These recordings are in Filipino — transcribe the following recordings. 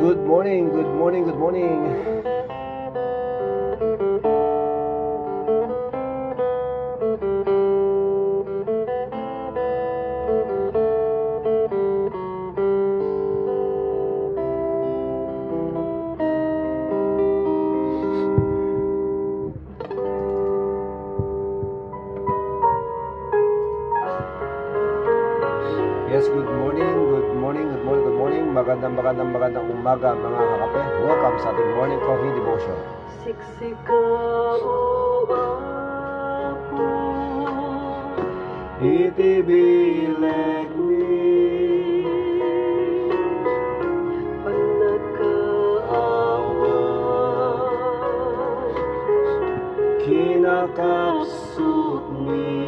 Good morning, good morning, good morning. Yes, good morning, good morning, good morning, good morning. Magandang umaga mga kakape. Welcome sa ating morning coffee devotion. Itibilag ni panagkaawa kinakapsut ni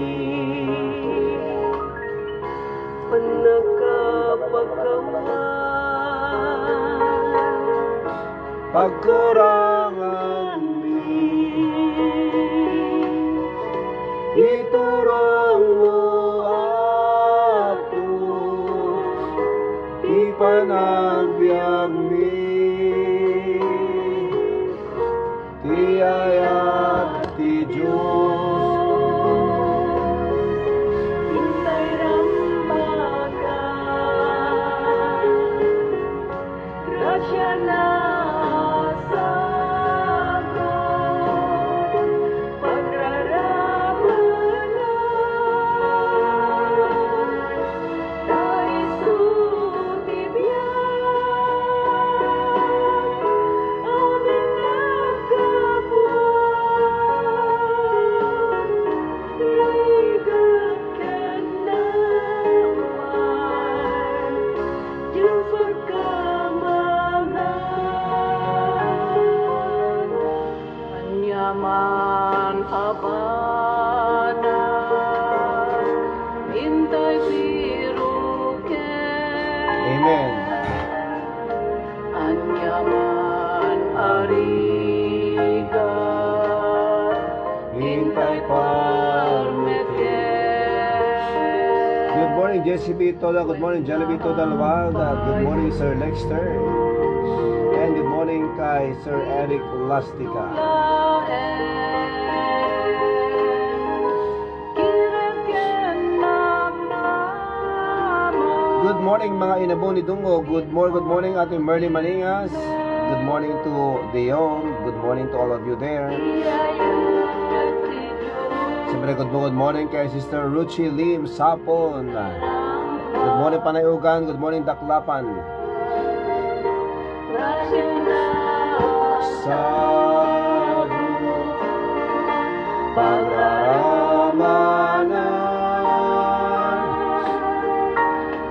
pagkurangan ni iturong mo ako ipanagbiag ni tiyayat ti Diyos Forkamala yaman ariga hintay Good morning, Jessie B. Toda. Good morning, Jelly B. Toda Luwalda. Good morning, Sir Lexter. And good morning kay Sir Eric Lastica. Good morning mga inabo ni Dungo. Good morning Ate Merly Maningas. Good morning to Deon. Good morning to all of you there. Siyempre good morning kay Sister Ruchi Lim Sapon. Good morning Panayugan. Good morning Daklapan. Sa pagraramanan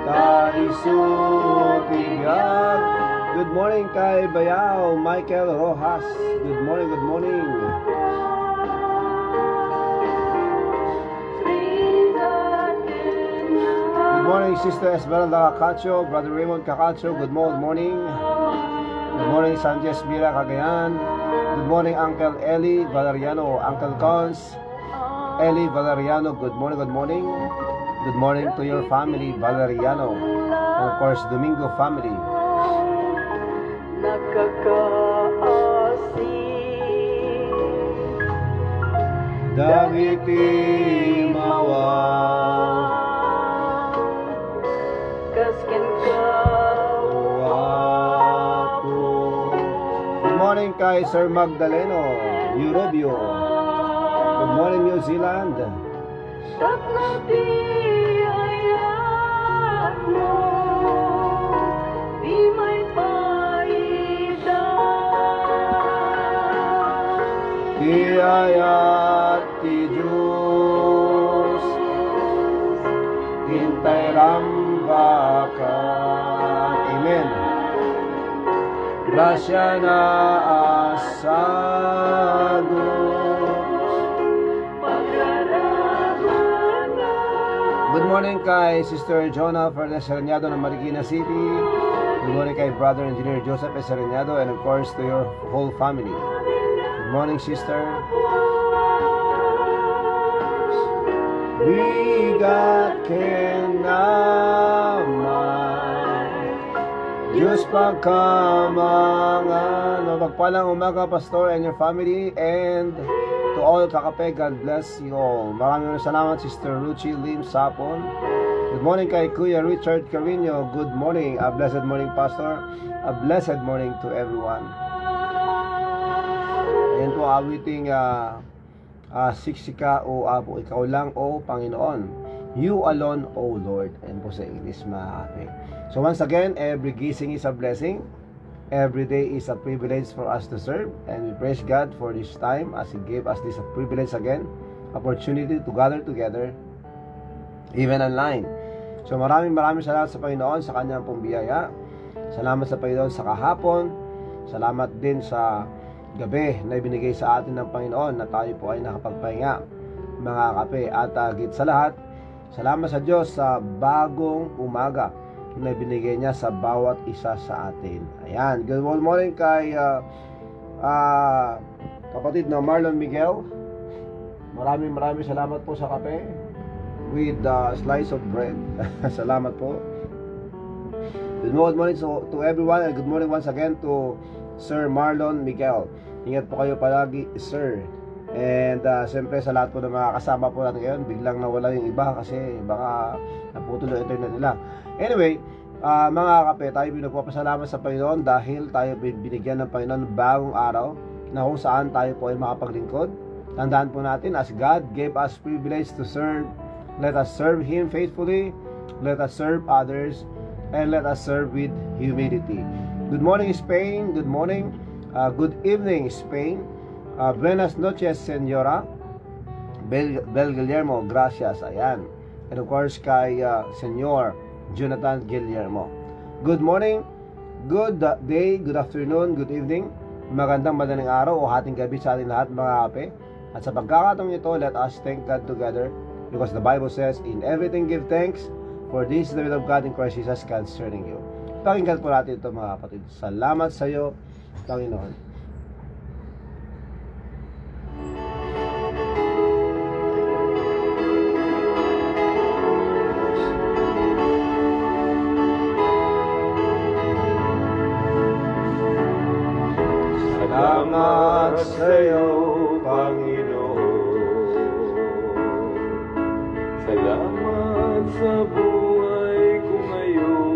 taisutigan. Good morning kay Bayaw Michael Rojas. Good morning, good morning. Good morning Sister Esmeralda Cacacho, Brother Raymond Cacacho. Good morning. Good morning Sanchez Mira Cagayan. Good morning Uncle Eli Valeriano, Uncle Cons Eli Valeriano. Good morning, good morning. Good morning to your family Valeriano, and of course Domingo family. Dagiti mawag kasken kawapo. Good morning kay Sir Magdaleno Eurobio. Good morning New Zealand. Iyayat ti Diyos hintay rambakan. Amen. Grasya na asado. Good morning kay Sister Jonah Fernandez Sereñado ng Marikina City. Good morning kay Brother Engineer Joseph Sereñado, and of course to your whole family. Good morning, sister. Bigat kenaman Diyos pagkamangan. Mapagpalang umaga, Pastor, and your family, and to all kakape, God bless you all. Maraming salamat, Sister Ruchi Lim Sapon. Good morning kay Kuya Richard Carino. Good morning. A blessed morning, Pastor. A blessed morning to everyone. Ayan po, awiting siksika o abo, ikaw lang o Panginoon. You alone, O Lord. Ayan po sa English, mga kape. So once again, every gising is a blessing. Every day is a privilege for us to serve. And we praise God for this time as He gave us this privilege again. Opportunity to gather together, even online. So maraming salamat sa Panginoon sa kanyang pong biyaya. Salamat sa Panginoon sa kahapon. Salamat din sa gabi na ibinigay sa atin ng Panginoon na tayo po ay nakapagpahinga, mga kape. At higit sa lahat, salamat sa Diyos sa bagong umaga na ibinigay niya sa bawat isa sa atin. Ayan, good morning kay kapatid na Marlon Miguel. Maraming salamat po sa kape with a slice of bread. Salamat po. Good morning to everyone, and good morning once again to Sir Marlon Miguel. Ingat po kayo palagi, sir. And siyempre sa lahat po ng mga kasama po natin ngayon, biglang nawala yung iba kasi baka naputol yung internet nila. Anyway, mga kape, tayo pinagpapasalamat sa Panginoon dahil tayo binigyan ng Panginoon ng bagong araw na kung saan tayo po ay makapaglingkod. Tandaan po natin, as God gave us privilege to serve, let us serve Him faithfully, let us serve others, and let us serve with humility. Good morning, Spain. Good morning. Good evening, Spain. Buenas noches, Señora Bel Guillermo. Gracias. Ayan. And of course, kay Senyor Jonathan Guillermo. Good morning, good day, good afternoon, good evening. Magandang madaling araw o hating gabi sa ating lahat, mga kape. At sa pagkakataong ito, let us thank God together, because the Bible says, in everything give thanks, for this is the will of God in Christ Jesus concerning you. Pakinggan po natin ito mga kapatid. Salamat sa iyo, Panginoon. Salamat sa iyo, Panginoon. Salamat sa buhay ko ngayon.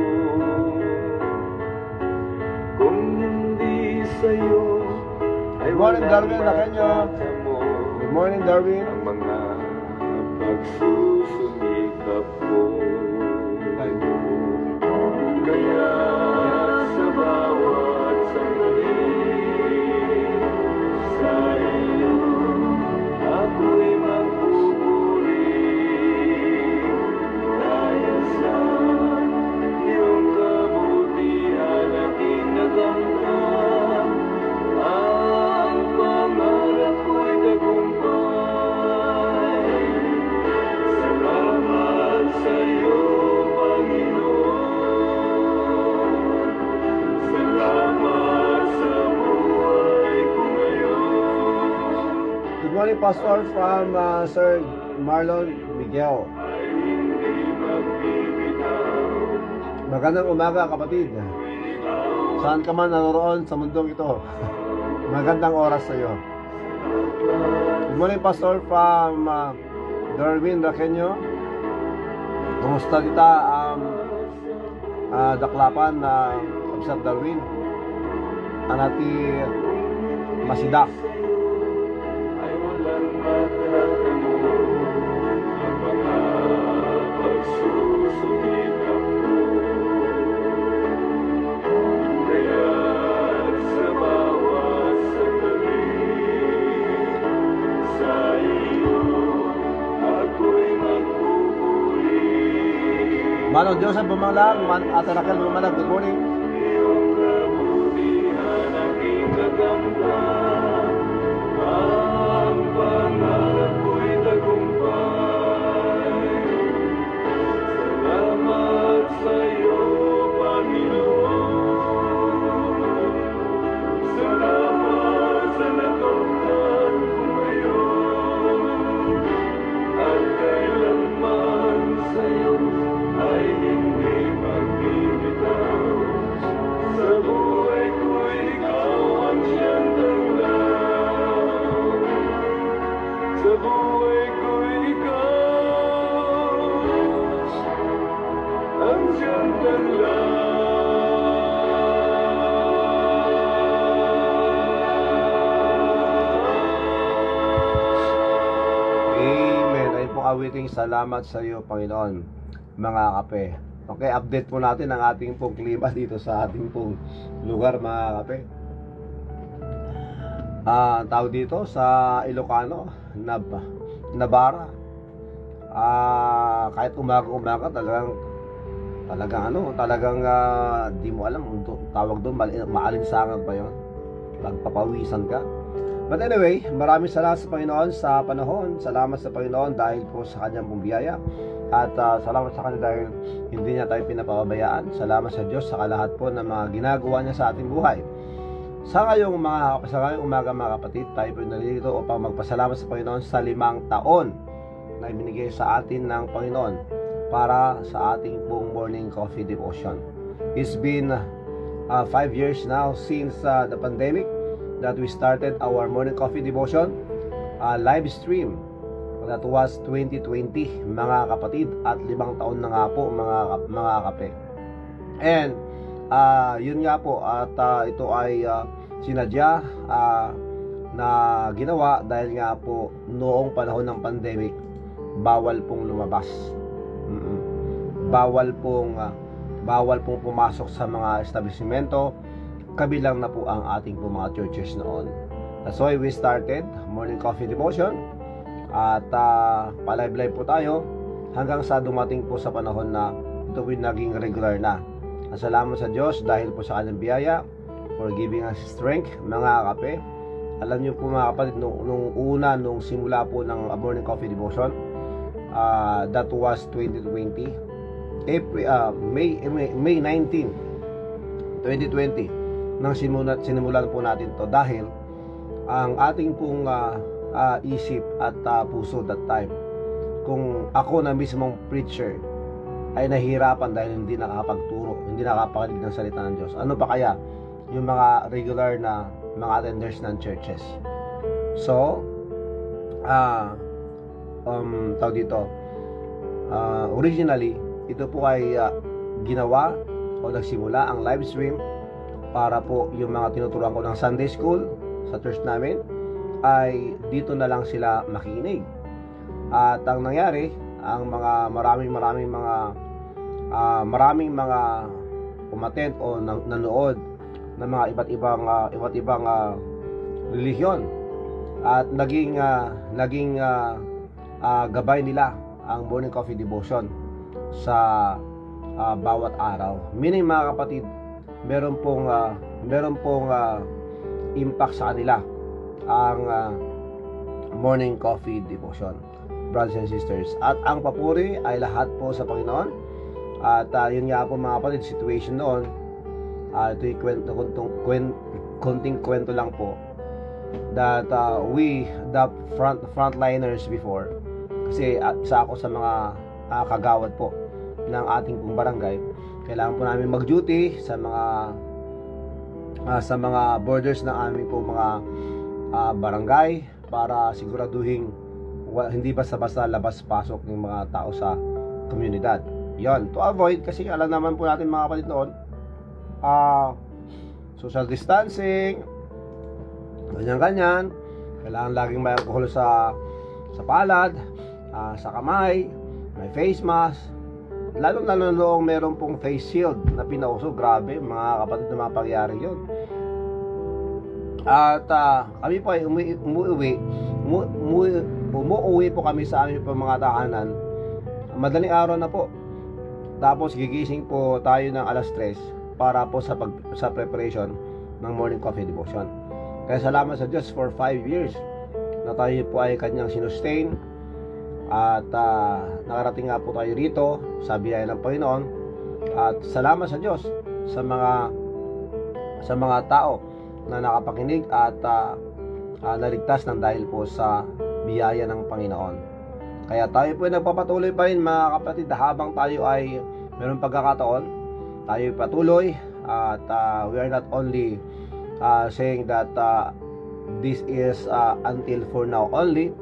Kung hindi sa iyo ay Good morning, walang Darwin Lacanyo. matatamo Good morning, Darwin. ang mga pagsusumikap ko. Kaya sa bawat sandali sa iyo ako'y magpupuri dahil sa iyong kabutihan at inagangka ang pangarap ko'y tagumpay. Salamat sa iyo, Panginoon. Salamat sa buhay ko ngayon. Good morning, Pastor, from Sir Marlon Miguel. Ay hindi magbibitaw. Magandang umaga, kapatid. Saan ka man naroroon sa mundong ito, magandang oras sa iyo. Good morning, Pastor, from Darwin Lacanyo. Kumusta kita daklapan na Sir Darwin? Anati Masida. Ay walang matatamo ang mga pagsusumikap ko. Kaya sa bawat sandali sa iyo ako'y magpupuri. Manong Joseph Bumalang, Ate Raquel Bumalang, good morning. Iyong kabutihan ang inagangka, ang pangarap ko'y tagumpay. Salamat sa iyo, Panginoon. Salamat sa natungtan ko ngayon. At kailanman sa iyo ay hindi magbibitaw. Sa buhay ko'y ikaw ang siyang tanglaw. Sa buhay ko'y ikaw ang siyang tanglaw. Amen. Ay pong awiting salamat sa iyo, Panginoon, mga kape. Okay, update po natin ang ating pong klima dito sa ating pong lugar, mga kape. Tawag dito sa Ilocano, Nabara. Kahit umaga talagang di mo alam tawag doon, maalinsangan pa yon, magpapawisan ka. But anyway, maraming salamat sa Panginoon sa panahon. Salamat sa Panginoon dahil po sa kanyang pong biyaya. At salamat sa kanya dahil hindi niya tayo pinapabayaan. Salamat sa Diyos sa kalahat po ng mga ginagawa niya sa ating buhay. Sa ngayong umaga, mga kapatid, tayo po nalilito upang magpasalamat sa Panginoon sa 5 taon na ibinigay sa atin ng Panginoon para sa ating pong morning coffee devotion. It's been 5 years now since the pandemic that we started our morning coffee devotion live stream. That was 2020, mga kapatid, at 5 taon na nga po, mga kape. And yun nga po, at ito ay sinadya na ginawa dahil nga po noong panahon ng pandemic, bawal pong lumabas. Bawal pong pumasok sa mga establishmento, kabilang na po ang ating po mga churches noon. That's why we started morning coffee devotion. At pa-live po tayo hanggang sa dumating po sa panahon na ito po naging regular na. At salamat sa Diyos dahil po sa kanyang biyaya for giving us strength, mga kape. Alam niyo po, mga kapatid, nung simula po ng morning coffee devotion, that was 2020 May 19. 2020 nang sinimulan po natin to, dahil ang ating pong isip at puso that time, kung ako na mismong preacher ay nahihirapan dahil hindi nakakapagturo, hindi nakakapakinig ng salita ng Diyos, ano pa kaya yung mga regular na mga attenders ng churches? So tawag dito, originally ito po ay ginawa o nagsimula ang live stream para po yung mga tinuturuan ko ng Sunday School sa church namin ay dito na lang sila makinig. At ang nangyari, ang mga maraming mga umattend o nanood ng mga iba't ibang relihiyon, at naging gabay nila ang morning coffee devotion sa bawat araw. Meaning, mga kapatid, meron pong impact sa kanila ang morning coffee devotion, brothers and sisters. At ang papuri ay lahat po sa Panginoon. At yun nga po, mga kapatid, situation noon, ito'y konting kwento lang po, that we, the frontliners before, kasi isa ako sa mga kagawad po ng ating pong barangay, kailangan po namin mag-duty sa mga borders ng aming po mga barangay, para siguraduhin hindi basta-basta labas-pasok ng mga tao sa komunidad. Yon, to avoid, kasi alam naman po natin, mga kapatid, noon social distancing, ganyan, kailangan laging may alcohol sa palad, sa kamay, may face mask, lalo noong meron pong face shield na pinauso. Grabe, mga kapatid, na mga pangyari yun. At kami po ay umuwi po kami sa aming mga tahanan madaling araw na po, tapos gigising po tayo ng alas 3 para po sa preparation ng morning coffee devotion. Kaya salamat sa Diyos for 5 years na tayo po ay kanyang sinustain, at nakarating nga po tayo rito sa biyaya ng Panginoon. At salamat sa Diyos sa mga tao na nakapakinig at naligtas ng dahil po sa biyaya ng Panginoon. Kaya tayo po ay nagpapatuloy pa rin, mga kapatid, habang tayo ay mayroong pagkakataon, tayo patuloy. At we are not only saying that this is until for now only,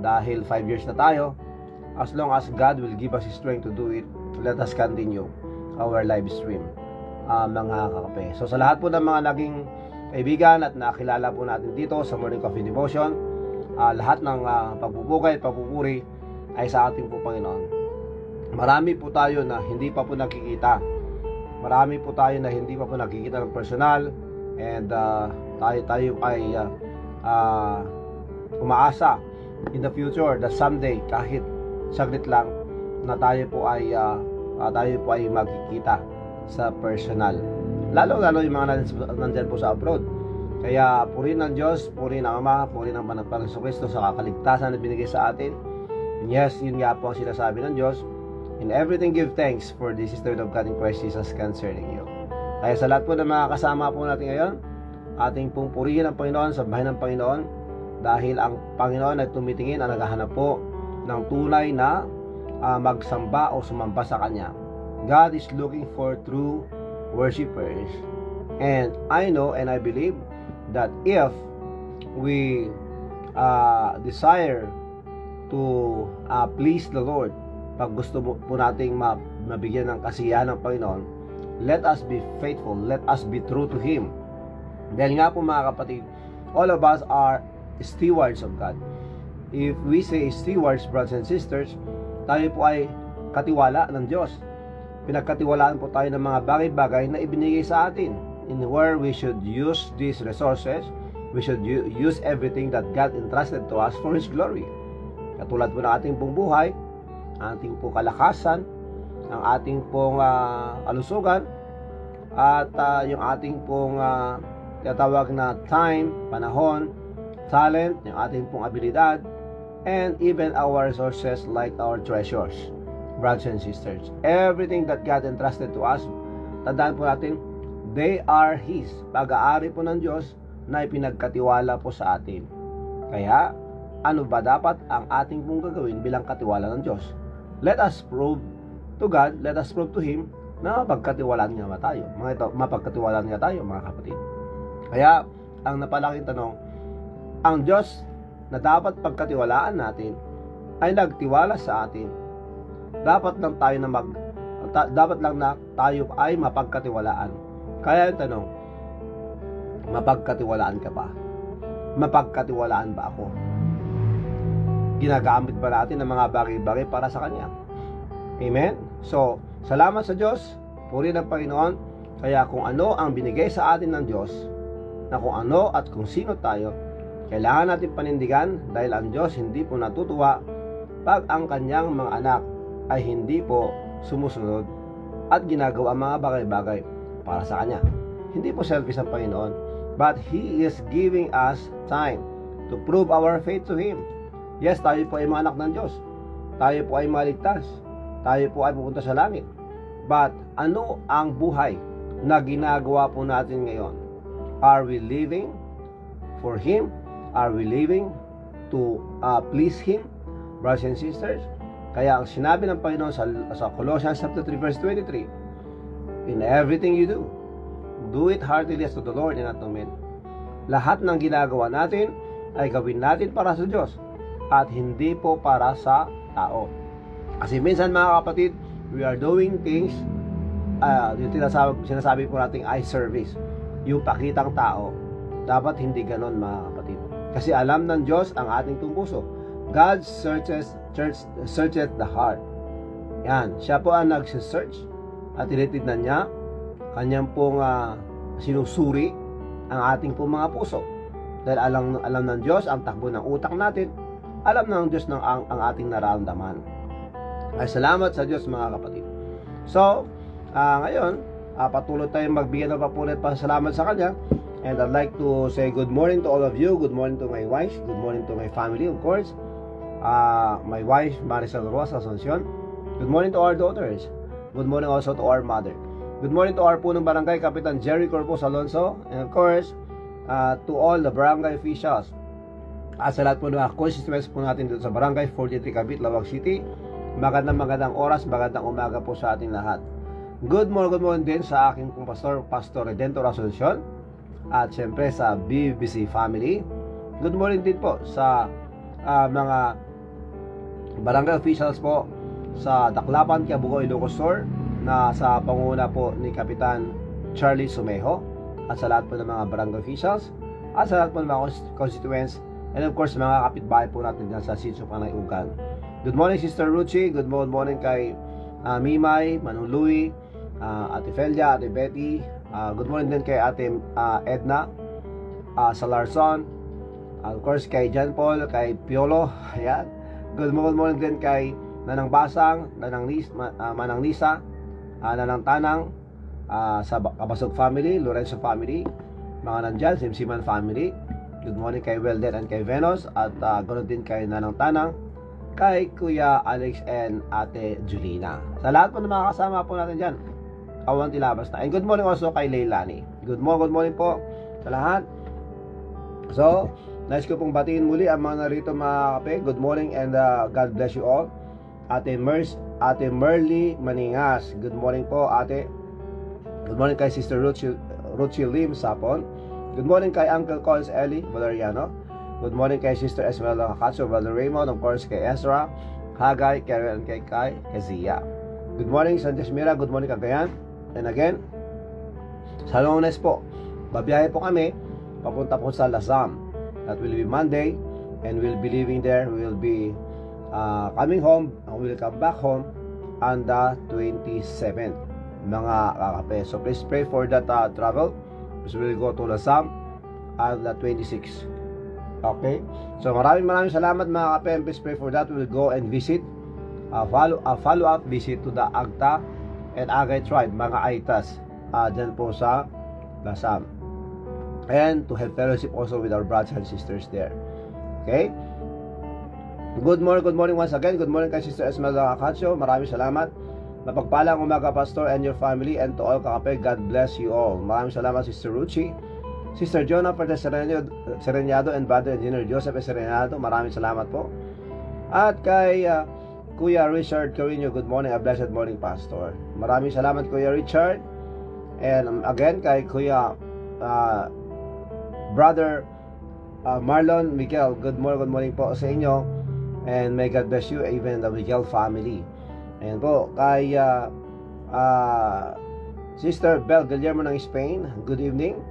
dahil 5 years na tayo. As long as God will give us strength to do it, let us continue our live stream, mga kakape. So sa lahat po ng mga naging kaibigan at nakilala po natin dito sa morning coffee devotion, lahat ng pagpupuri ay sa ating po Panginoon. Marami po tayo na hindi pa po nakikita, marami po tayo na hindi pa po nakikita ng personal, and tayo ay umaasa in the future that someday, kahit saglit lang, na tayo po ay magkikita sa personal, lalo yung mga nandyan po sa abroad. Kaya purihin ng Diyos, purihin ng Ama, purihin ng Panginoong Kristo sa kakaligtasan na binigay sa atin. Yes, yun nga po ang sinasabi ng Diyos, in everything give thanks, for this is the will of God in Christ Jesus concerning you. Kaya sa lahat po ng mga kasama po natin ngayon, ating pong purihin ang Panginoon sa bahay ng Panginoon, dahil ang Panginoon ay tumitingin, ang naghahanap po ng tunay na magsamba o sumamba sa Kanya. God is looking for true worshipers. And I know and I believe that if we desire to please the Lord, pag gusto po nating mabigyan ng kasiyahan ng Panginoon, let us be faithful, let us be true to Him. Dahil nga po, mga kapatid, all of us are stewards of God. If we say stewards, brothers and sisters, tayo po ay katiwala ng Diyos. Pinagkatiwalaan po tayo ng mga bagay-bagay na ibinigay sa atin, in where we should use these resources, we should use everything that God entrusted to us for His glory. Katulad po ng ating pong buhay, ating pong kalakasan, ang ating pong kalusugan, at yung ating pong tinatawag na time, panahon, talent, yung ating pong abilidad, and even our resources like our treasures, brothers and sisters. Everything that God entrusted to us, tandaan po natin, They are His. Pag-aari po ng Diyos na ipinagkatiwala po sa atin. Kaya, ano ba dapat ang ating pong gagawin bilang katiwala ng Diyos? Let us prove to God, let us prove to Him na mapagkatiwalaan nga tayo. Mapagkatiwalaan nga tayo, mga kapatid. Kaya, ang napalaking tanong, ang Diyos na dapat pagkatiwalaan natin ay nagtiwala sa atin. Dapat lang na tayo ay mapagkatiwalaan. Kaya yung tanong, mapagkatiwalaan ka ba? Mapagkatiwalaan ba ako? Ginagamit ba natin ang mga bagay-bagay para sa Kanya? Amen? So, salamat sa Diyos, puri ng Panginoon. Kaya kung ano ang binigay sa atin ng Diyos, na kung ano at kung sino tayo, kailangan natin panindigan dahil ang Diyos hindi po natutuwa pag ang Kanyang mga anak ay hindi po sumusunod at ginagawa ang mga bagay-bagay para sa Kanya. Hindi po selfish ang Panginoon, but He is giving us time to prove our faith to Him. Yes, tayo po ay mga anak ng Diyos. Tayo po ay maligtas. Tayo po ay pupunta sa langit. But ano ang buhay na ginagawa po natin ngayon? Are we living for Him? Are we living to please Him? Brothers and sisters, kaya ang sinabi ng Panginoon sa Colossians chapter 3 verse 23, in everything you do it heartily as to the Lord and not to men. Lahat ng ginagawa natin ay gawin natin para sa Diyos at hindi po para sa tao. Kasi minsan, mga kapatid, we are doing things, yung sinasabi po nating eye service, yung pakitang tao. Dapat hindi ganon, mga kapatid. Kasi alam ng Diyos ang ating puso. God searches the heart. Yan, siya po ang nagsisearch at tinitignan niya, kanyang pong sinusuri ang ating pong mga puso. Dahil alam ng Diyos ang takbo ng utak natin, alam ng Diyos ang ating nararamdaman. Ay salamat sa Diyos, mga kapatid. So, ngayon, patuloy tayong magbigay ng papulit pa salamat sa Kanya. And I'd like to say good morning to all of you. Good morning to my wife. Good morning to my family, of course. My wife, Marisol Rosa Asuncion. Good morning to our daughters. Good morning also to our mother. Good morning to our punong barangay, Kapitan Jerry Corpus Alonso. And of course, to all the barangay officials. At sa lahat po ng mga constituents po natin dito sa barangay 43 Cavite, Lawag City. Magandang oras, magandang umaga po sa ating lahat. Good morning din sa aking pong Pastor Redentor Asuncion. At syempre sa BBC family. Good morning din po sa mga barangay officials po sa Daklapan, Quiabugo, Ilocos Sur na sa panguna po ni Kapitan Charlie Sumejo, at sa lahat po ng mga barangay officials at sa lahat po ng mga constituents, and of course mga kapitbahay po natin dyan sa Sitio Panay Ugan. Good morning, Sister Ruchi. Good morning kay Mimay, Manong Louie, Ate Felia, Ate Betty. Good morning din kay Ate Edna Salarson. Of course kay John Paul, kay Piolo. Ayan. Good morning din kay Nanang Basang, Manang Lisa, Nanang Tanang, sa Kabasog family, Lorenzo family, mga nandyan, Simsiman family. Good morning kay Welden and kay Venus. At ganoon din kay Nanang Tanang, kay Kuya Alex and Ate Julina. Sa lahat po ng mga kasama po natin dyan, Kawan Tilabas na. And good morning also kay Leilani. Good morning po sa lahat. So, nice ko pong batiin muli ang mga narito, mga kape. Good morning and God bless you all. Ate Merly Maningas. Good morning po, ate. Good morning kay Sister Ruchi Lim Sapon. Good morning kay Uncle Cons Eli Valeriano. Good morning kay Sister Esmeralda Cacatso Valeraymon. Of course kay Ezra, Hagay, Karen, kay Zia. Good morning Santos Mira. Good morning Cagayan. And again, sa Lunes po, babiyahe po kami papunta po sa Lasam. That will be Monday, and we'll be leaving there. We will be coming home, and we'll come back home on the 27th, mga kakape. So please pray for that travel, because we'll go to Lasam on the 26th. Okay? So maraming salamat, mga kakape, and please pray for that. We'll go and visit, follow-up visit to the Agta and Agay tribe, mga Aitas, dyan po sa Lasam, and to have fellowship also with our brothers and sisters there. Okay? Good morning once again. Good morning kay Sister Esmeralda Cacatso. Maraming salamat. Mapagpalang umaga, Pastor, and your family, and to all kakape, God bless you all. Maraming salamat, Sister Ruchi, Sister Jonah Sereñado, and Brother Engineer Joseph Sereñado. Maraming salamat po. At kay Kuya Richard Carino, good morning, a blessed morning, Pastor. Maraming salamat, Kuya Richard. And again, kay Kuya Brother Marlon Miguel, good morning po sa inyo. And may God bless you, even the Miguel family. Ayan po, kay Sister Bel Guillermo ng Spain, good evening.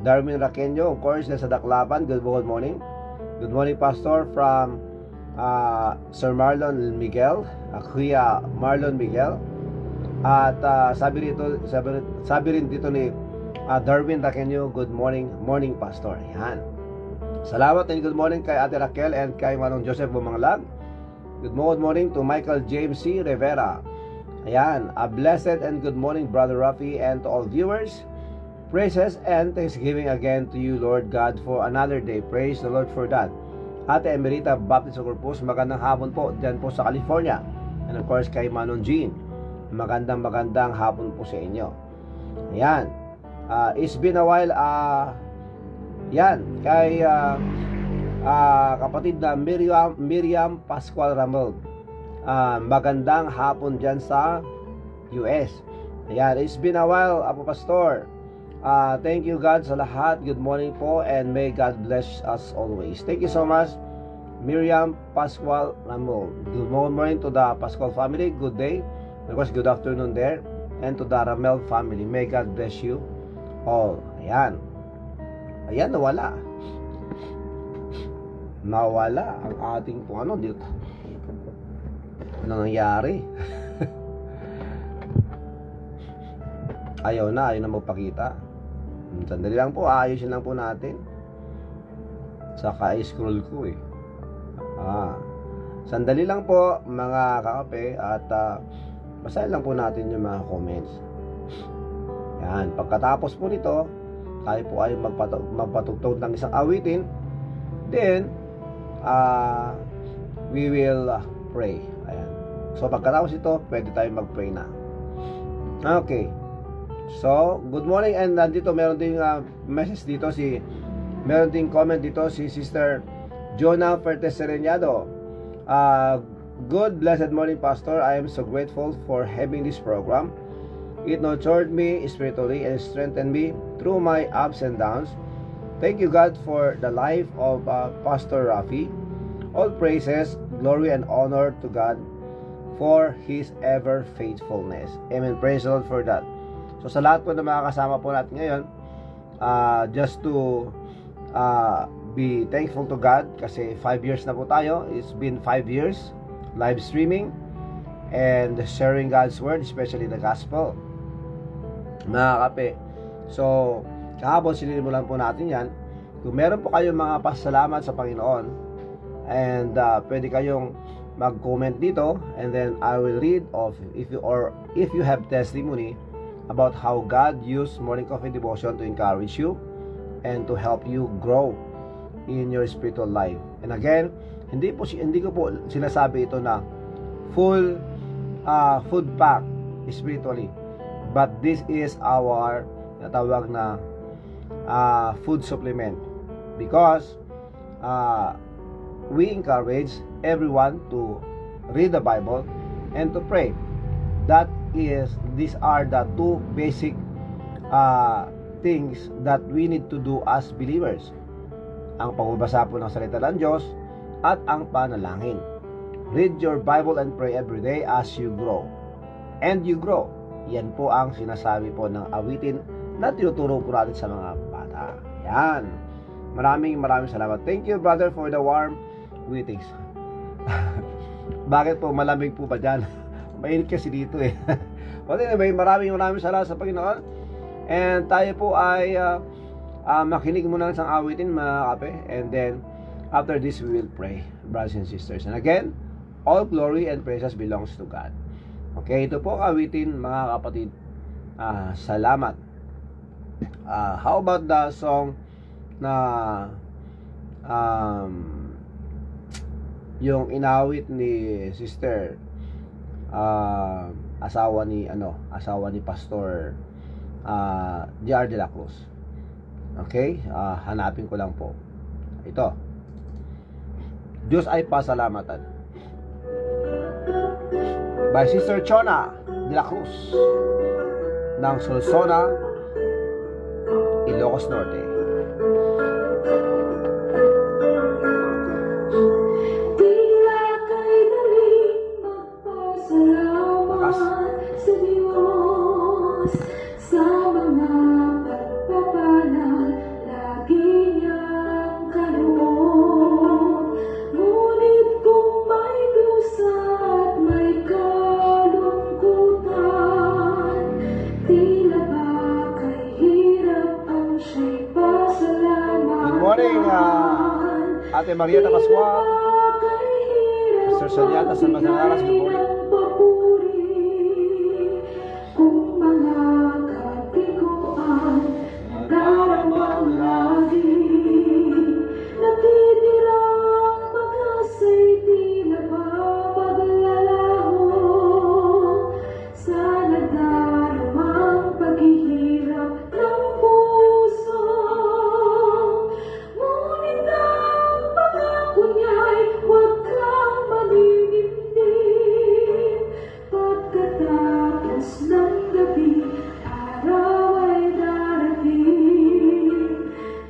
Darwin Raqueño, of course, nasa Daklapan, good morning. Good morning, Pastor, from Sir Marlon Miguel, Kuya Marlon Miguel. At sabi rin dito ni Darwin Raqueño, good morning, Pastor. Ayan. Salamat and good morning kay Ate Raquel and kay Manong Joseph Bumanglag. Good morning to Michael James C. Rivera. Ayan, a blessed and good morning, Brother Rafi, and to all viewers. Praises and thanksgiving again to you, Lord God, for another day. Praise the Lord for that. Ate Emerita Baptist Corpus, magandang hapon po dyan po sa California. And of course, kay Manong Jean, magandang hapon po sa inyo. Ayan, it's been a while. Yan, kay kapatid na Miriam Pascual Ramel, magandang hapon dyan sa US. Ayan, it's been a while, Apo Pastor. Thank you, God, sa lahat. Good morning po, and may God bless us always. Thank you so much, Miriam Pascual Ramel. Good morning to the Pascual family. Good day. Of course, good afternoon there. And to the Ramel family. May God bless you all. Ayan. Ayan, nawala ang ating dito. Ano nangyari? ayaw na magpakita. Sandali lang po, ayusin lang po natin. Saka i-scroll ko sandali lang po mga kakape. At basahin lang po natin yung mga comments. Yan, pagkatapos po nito, tayo po ay magpatugtog ng isang awitin. Then we will pray. Ayan. So pagkatapos ito, pwede tayo mag-pray na. Okay. So, good morning. And nandito meron ding message dito, meron ding comment dito si Sister Jonah Sereñado. Good blessed morning, Pastor. I am so grateful for having this program. It nurtured me spiritually and strengthened me through my ups and downs. Thank you, God, for the life of Pastor Rafi. All praises, glory, and honor to God for His ever faithfulness. Amen. Praise the Lord for that. So sa lahat po na mga kasama po natin ngayon, just to be thankful to God, kasi 5 years na po tayo. It's been 5 years live streaming and sharing God's word, especially the gospel, mga kape. So kahapon sinilimulan po natin yan. Kung meron po kayong mga pasalamat sa Panginoon, and pwede kayong mag-comment dito, and then I will read of if you have testimony about how God used Morning Coffee Devotion to encourage you and to help you grow in your spiritual life. And again, hindi ko po sinasabi ito na full food pack spiritually, but this is our natawag na food supplement, because we encourage everyone to read the Bible and to pray. These are the two basic things that we need to do as believers. Ang pagbabasa po ng salita ng Diyos at ang panalangin. Read your Bible and pray every day as you grow. And you grow. Yan po ang sinasabi po ng awitin na tinuturo po natin sa mga bata. Yan. Maraming salamat. Thank you, brother, for the warm greetings. Bakit po? Malamig po ba dyan? Mainit kasi dito But anyway, maraming salamat sa Panginoon. And tayo po ay makinig muna ng isang awitin, mga kape. And then, after this, we will pray, brothers and sisters. And again, all glory and praises belongs to God. Okay, ito po awitin, mga kapatid. Salamat. How about the song na yung inawit ni Sister asawa ni Pastor JR de la Cruz. Okay? Hanapin ko lang po. Ito. Diyos ay pasalamatan. By Sister Chona de la Cruz ng Solsona, Ilocos Norte. Bakas. Sa Diyos, sa mga pagpapalang lagi niyang kaloob. Ngunit kung may dusa at may kalungkutan, tila ba kay hirap ang siya'y pasalamatan. Good morning, Ate Marieta Pascual, Sister Sanyata San Mazanaras. Good morning. Kung mga katiguan nadaramang lagi, natitirang pag-asa'y tila ba maglalaho sa nadaramang paghihirap ng puso. Ngunit ang pangako niya'y huwag kang maninimdim, pagkatapos ng gabi, araw ay darating.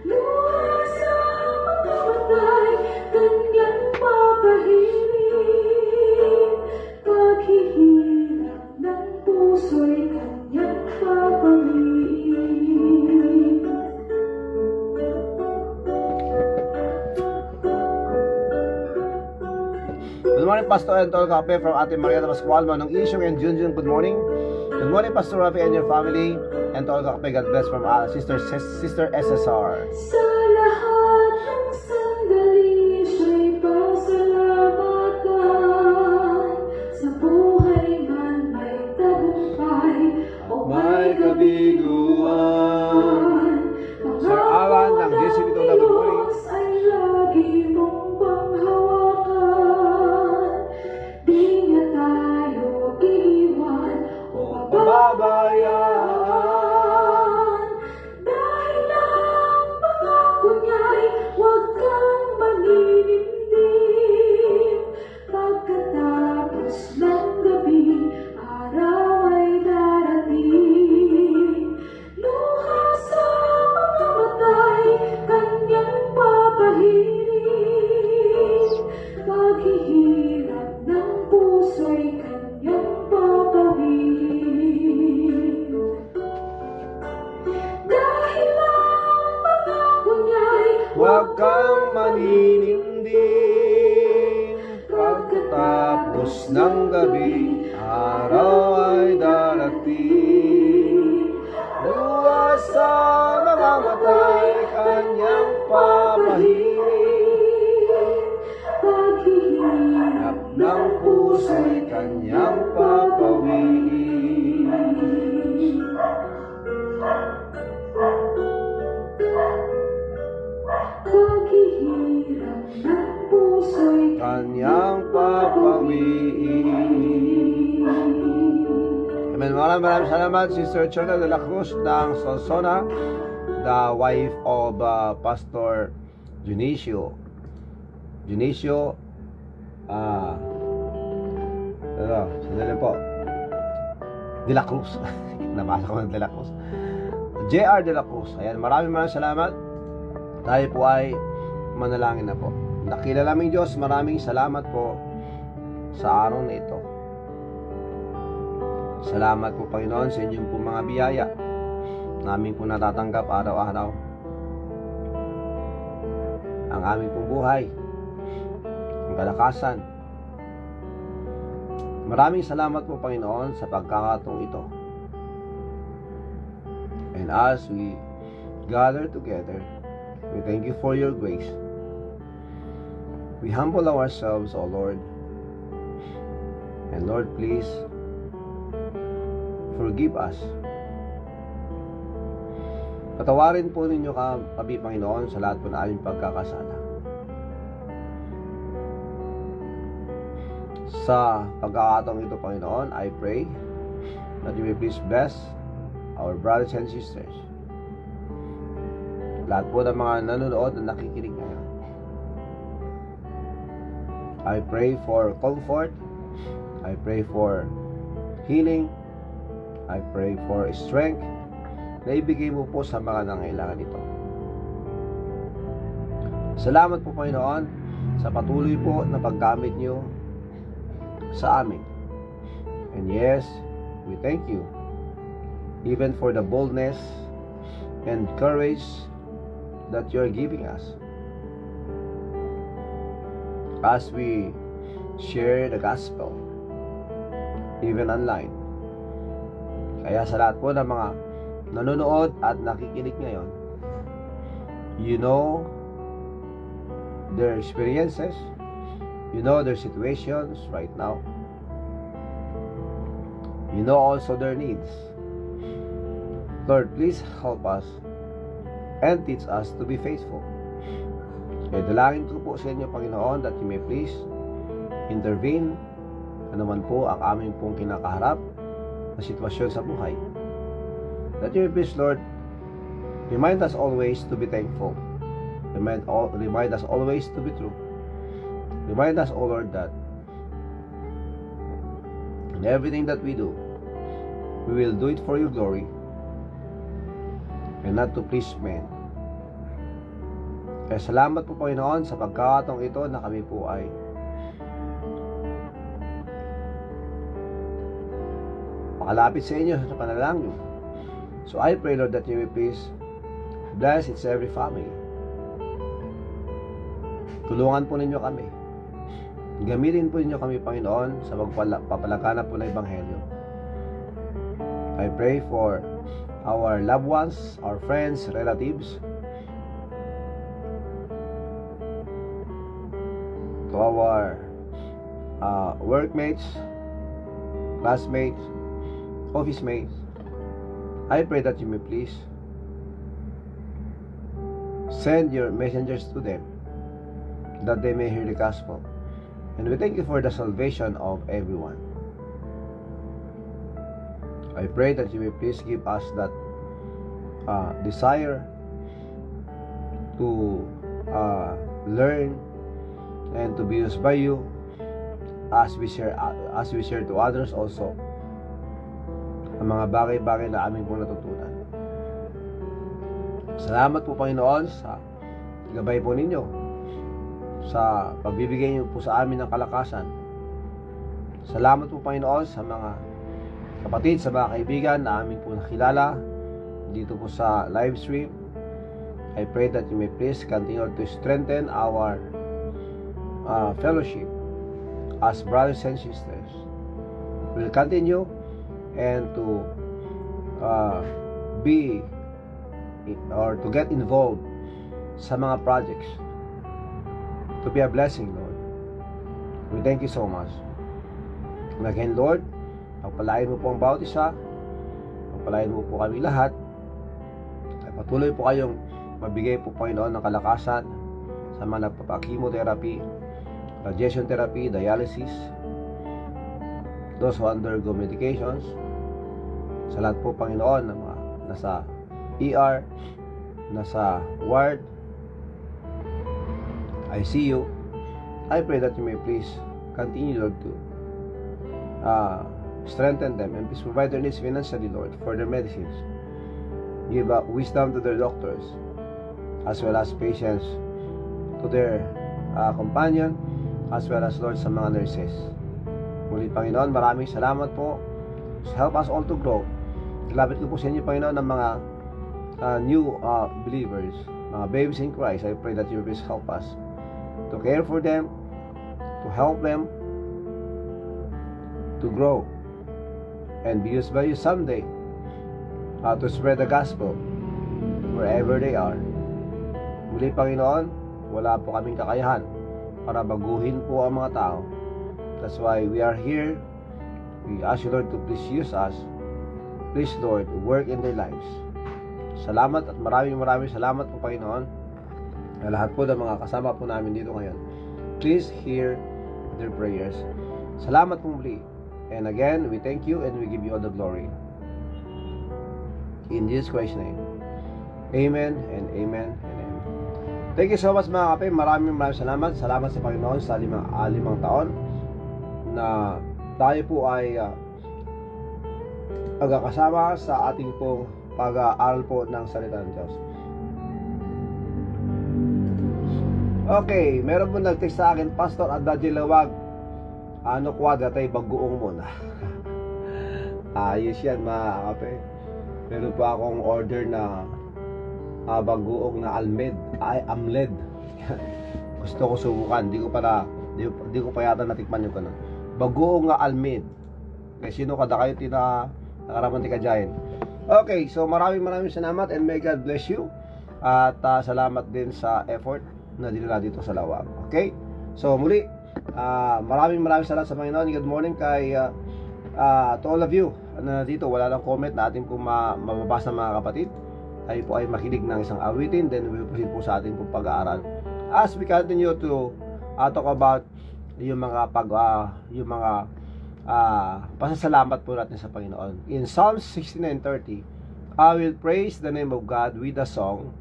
Luha sa mga matay, kanyang papahirin, paghihirap ng puso'y kanyang papawiin. Good morning, Pastor Entol Cape from Ate Marieta Pascual, Manong Isyong and Junjun. Good morning. Good morning, Pastor Rafi and your family. Entol Cape, God bless from Sister SSR. Sa lahat ng sandali siya'y pasalamatan. Sa buhay man may tagumpay o may kabiguan. Sir Alan ng JC Vito, good morning. Diyos ay lagi mong panghawakan. Di niya tayo iiwan o pababayaan. Dahil ang pangako niya'y huwag kang maninimdim. Pagkatapos ng gabi, araw ay darating. Luha sa mga matay, kanyang papahirin. Paghihirap ng puso'y kanyang papawiin. Dahil ang pangako niya'y Huwag kang maninimdim, pagkatapos ng gabi, araw ay darating. Luha sa mga matay, kanyang papahirin. paghihirap Ng puso'y kanyang papawiin. paghihirap ng puso'y Kanyang papawiin. Amen. Maraming salamat, Sister Chona de la Cruz ng Solsona, the wife of Pastor Junicio. Sandali po. De la Cruz. Nabasa ko ng De la Cruz. JR de la Cruz. Ayan, maraming salamat. Tayo po ay manalangin na po. Dakila naming Diyos, maraming salamat po sa araw na ito. Salamat po, Panginoon, sa inyong po mga biyaya namin po natatanggap araw-araw. Ang aming pong buhay, ang kalakasan. Maraming salamat po, Panginoon, sa pagkakataong ito. And as we gather together, we thank you for your grace. We humble ourselves, O Lord. And Lord, please forgive us. Patawarin po ninyo kami, Panginoon, sa lahat po na aming pagkakasala. Sa pagkakataong ito, Panginoon, I pray that you may please bless our brothers and sisters. Lahat po ng mga nanonood na nakikinig ngayon. I pray for comfort. I pray for healing. I pray for strength na ibigay mo po sa mga nangailangan nito. Salamat po, Panginoon, sa patuloy po na paggamit niyo sa amin. And yes, we thank you even for the boldness and courage that you are giving us as we share the gospel even online. Kaya sa lahat po ng mga nanonood at nakikinig ngayon, you know their experiences, you know their situations right now, you know also their needs. Lord, please help us and teach us to be faithful. Kaya dalangin ko po sa inyo, Panginoon, that you may please intervene ano man po ang aming pong kinakaharap na sitwasyon sa buhay. That you may please, Lord, remind us always to be thankful. Remind us always to be true. Remind us, O Lord, that in everything that we do, we will do it for your glory and not to please men. Kaya salamat po, Panginoon, sa pagkakataong ito na kami po ay makalapit sa inyo sa panalangin. So I pray, Lord, that you may please bless its every family. Tulungan po ninyo kami. Gamitin po ninyo kami, Panginoon, sa pagpapalaganap po ng Ebanghelyo. I pray for our loved ones, our friends, relatives, to our workmates, classmates, office mates. I pray that you may please send your messengers to them, that they may hear the gospel. And we thank you for the salvation of everyone. I pray that you may please give us that desire to learn and to be used by you as we share to others also ang mga bagay-bagay na aming pong natutunan. Salamat po, Panginoon, sa gabay po ninyo, sa pagbibigay niyo po sa amin ng kalakasan. Salamat po, Panginoon, sa mga kapatid, sa mga kaibigan na amin po nakilala dito po sa live stream. I pray that you may please continue to strengthen our fellowship as brothers and sisters. We'll continue and to be or to get involved sa mga projects to be a blessing, Lord. We thank you so much. And again, Lord, pagpalain mo po ang bawat isa, pagpalain mo po kami lahat, at patuloy po kayong mabigay po, Panginoon, ng kalakasan sa mga nagpapakimotherapy, radiation therapy, dialysis, those who undergo medications, sa lahat po, Panginoon, na mga nasa ER, nasa ward, ICU, I pray that you may please continue, Lord, to strengthen them and please provide their needs financially, Lord, for their medicines. Give wisdom to their doctors as well as patience to their companion as well as, Lord, sa mga nurses. Muli, Panginoon, maraming salamat po. Help us all to grow. Lapit ko po sa inyo, Panginoon, ng mga new believers, mga babies in Christ. I pray that you will please help us to care for them, to help them to grow and be used by you someday to spread the gospel wherever they are. Muli, Panginoon, wala po kaming kakayahan para baguhin po ang mga tao. That's why we are here. We ask you, Lord, to please use us. Please, Lord, work in their lives. Salamat at maraming salamat po, Panginoon, na lahat po ng mga kasama po namin dito ngayon. Please hear their prayers. Salamat po muli. And again, we thank you and we give you all the glory. In Jesus Christ's name. Amen and amen and amen. Thank you so much mga kape. Maraming salamat. Salamat sa Panginoon sa limang taon na tayo po ay pagkakasama sa ating pong pag-aaral po ng salita ng Diyos. Okay, meron po nag-text sa akin, Pastor Adadji Lawag, ano kwadra tayo bagoong muna. Ayos yan mga kape. Meron pa akong order na bagoong na amled. Gusto ko subukan, di ko pa yata natikman yung kanon. Bagoong na almid. Kaya sino kada kayo nakaraman tikadyahin. Okay, so maraming salamat and may God bless you. At salamat din sa effort na dinala dito sa Lawag. Okay? So muli, maraming salamat sa Panginoon. Good morning kay to all of you na dito. Wala lang comment na ating po mababasa mga kapatid. Tayo po ay makinig ng isang awitin, then we will proceed po sa ating pong pag-aaral. As we continue to talk about yung mga pasasalamat po natin sa Panginoon. In Psalm 69:30, I will praise the name of God with a song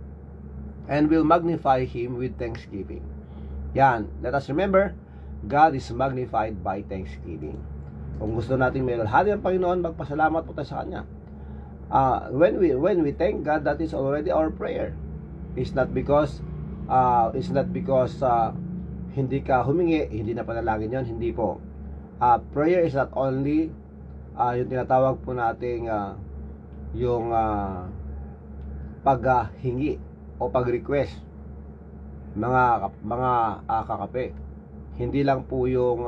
and will magnify Him with thanksgiving. Yan, let us remember, God is magnified by thanksgiving. Kung gusto natin melahali ang Panginoon, magpasalamat po tayo sa Kanya. When we thank God, that is already our prayer. It's not because hindi ka humingi, hindi na panalangin yon, hindi po. Prayer is not only yung tinatawag po nating yung paghingi o pag-request, mga kakape. Hindi lang po yung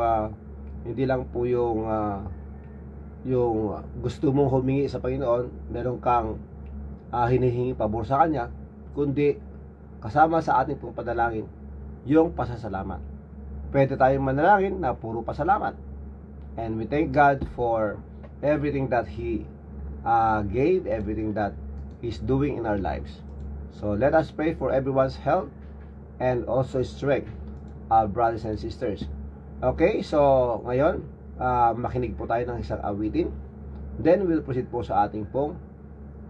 gusto mong humingi sa Panginoon, meron kang hinihingi pabor sa Kanya, kundi kasama sa ating pong panalangin yung pasasalamat. Pwede tayong manalangin na puro pasalamat. And we thank God for everything that He gave, everything that He's doing in our lives. So let us pray for everyone's health and also strength, brothers and sisters. Okay, so ngayon, makinig po tayo ng isang awitin. Then we'll proceed po sa ating pong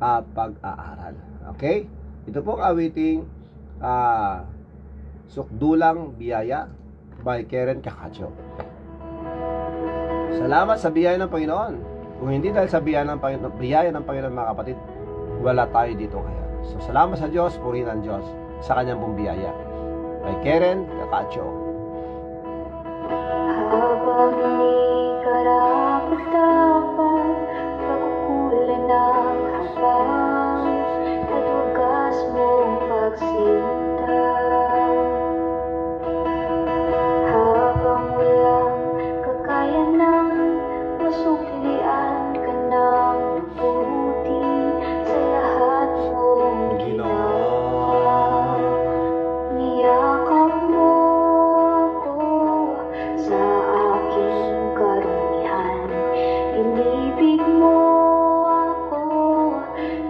pag-aaral. Okay? Ito pong awiting Sukdulang Biyaya by Karen Cacacho. Salamat sa biyaya ng Panginoon. Kung hindi dahil sa biyaya ng Panginoon mga kapatid, wala tayo dito kaya. So salamat sa Diyos, purihin ang Diyos sa kanyang pong biyaya. By Karen Cacacho. Habang ikarapat-dapat, pagkukulan ng habang at wagas mong pagsinta. Habang walang kakayanan, masuklian ka ng mabuti sa lahat mong ginawa. Niyakap mo ako sa aking karumihan. Inibig mo ako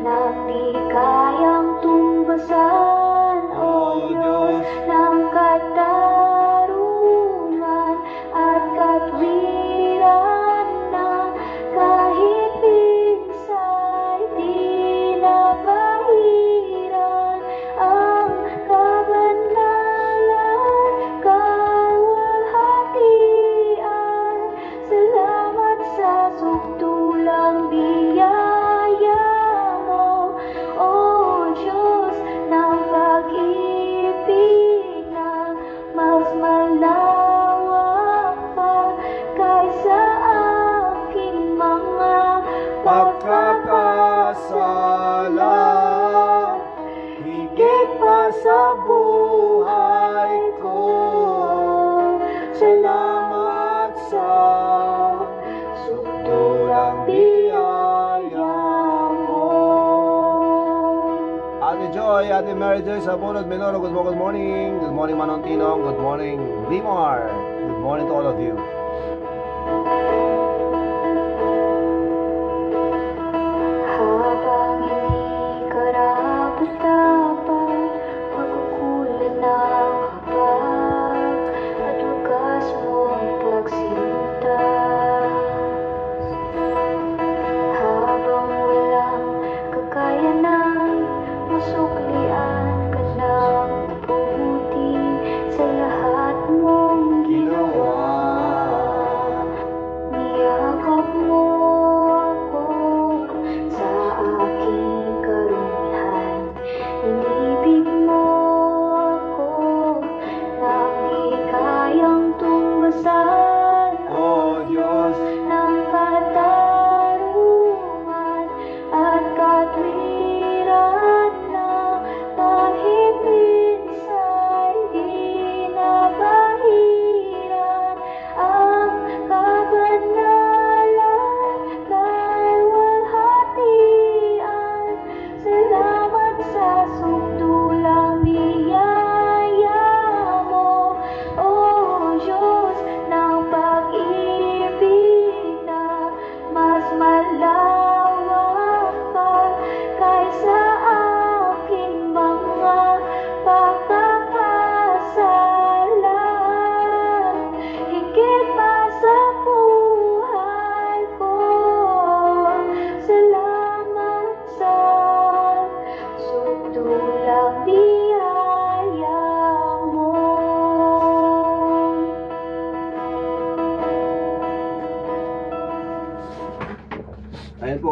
nang di kayang tumbasan. O Diyos ng katarungan at katwiran na kahit pinsay di nabahiran ang kabanalan, kawalhatian. Salamat sa sukdulang biyaya mo, O Diyos ng pag-ibig na mas malawak pa kaysa aking mga Pagkakasala, higit pa sa buhay ko. Salamat sa sukdulang biyaya mo. Ate Joy, Ate Mary Joy sa Bunod Menoro, good morning. Good morning Manong Tinong, good morning Limar. Good morning to all of you. Habang hindi karapat-dapat, pagkukulan ng habag at wagas mong pagsinta.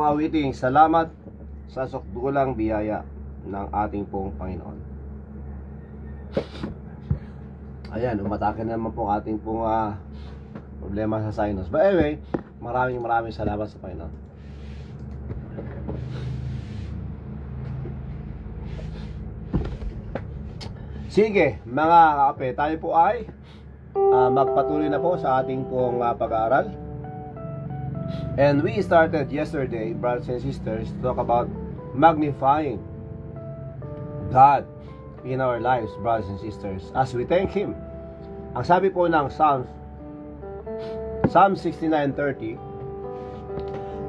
pong awiting salamat sa sukdulang biyaya ng ating pong Panginoon. Ayan, umatake na naman po ating pong problema sa sinus. But anyway, maraming salamat sa Panginoon. Sige, mga kakape, tayo po ay magpatuloy na po sa ating pong pag-aaral. And we started yesterday, brothers and sisters, to talk about magnifying God in our lives, brothers and sisters, as we thank Him. Ang sabi po ng Psalm 69:30,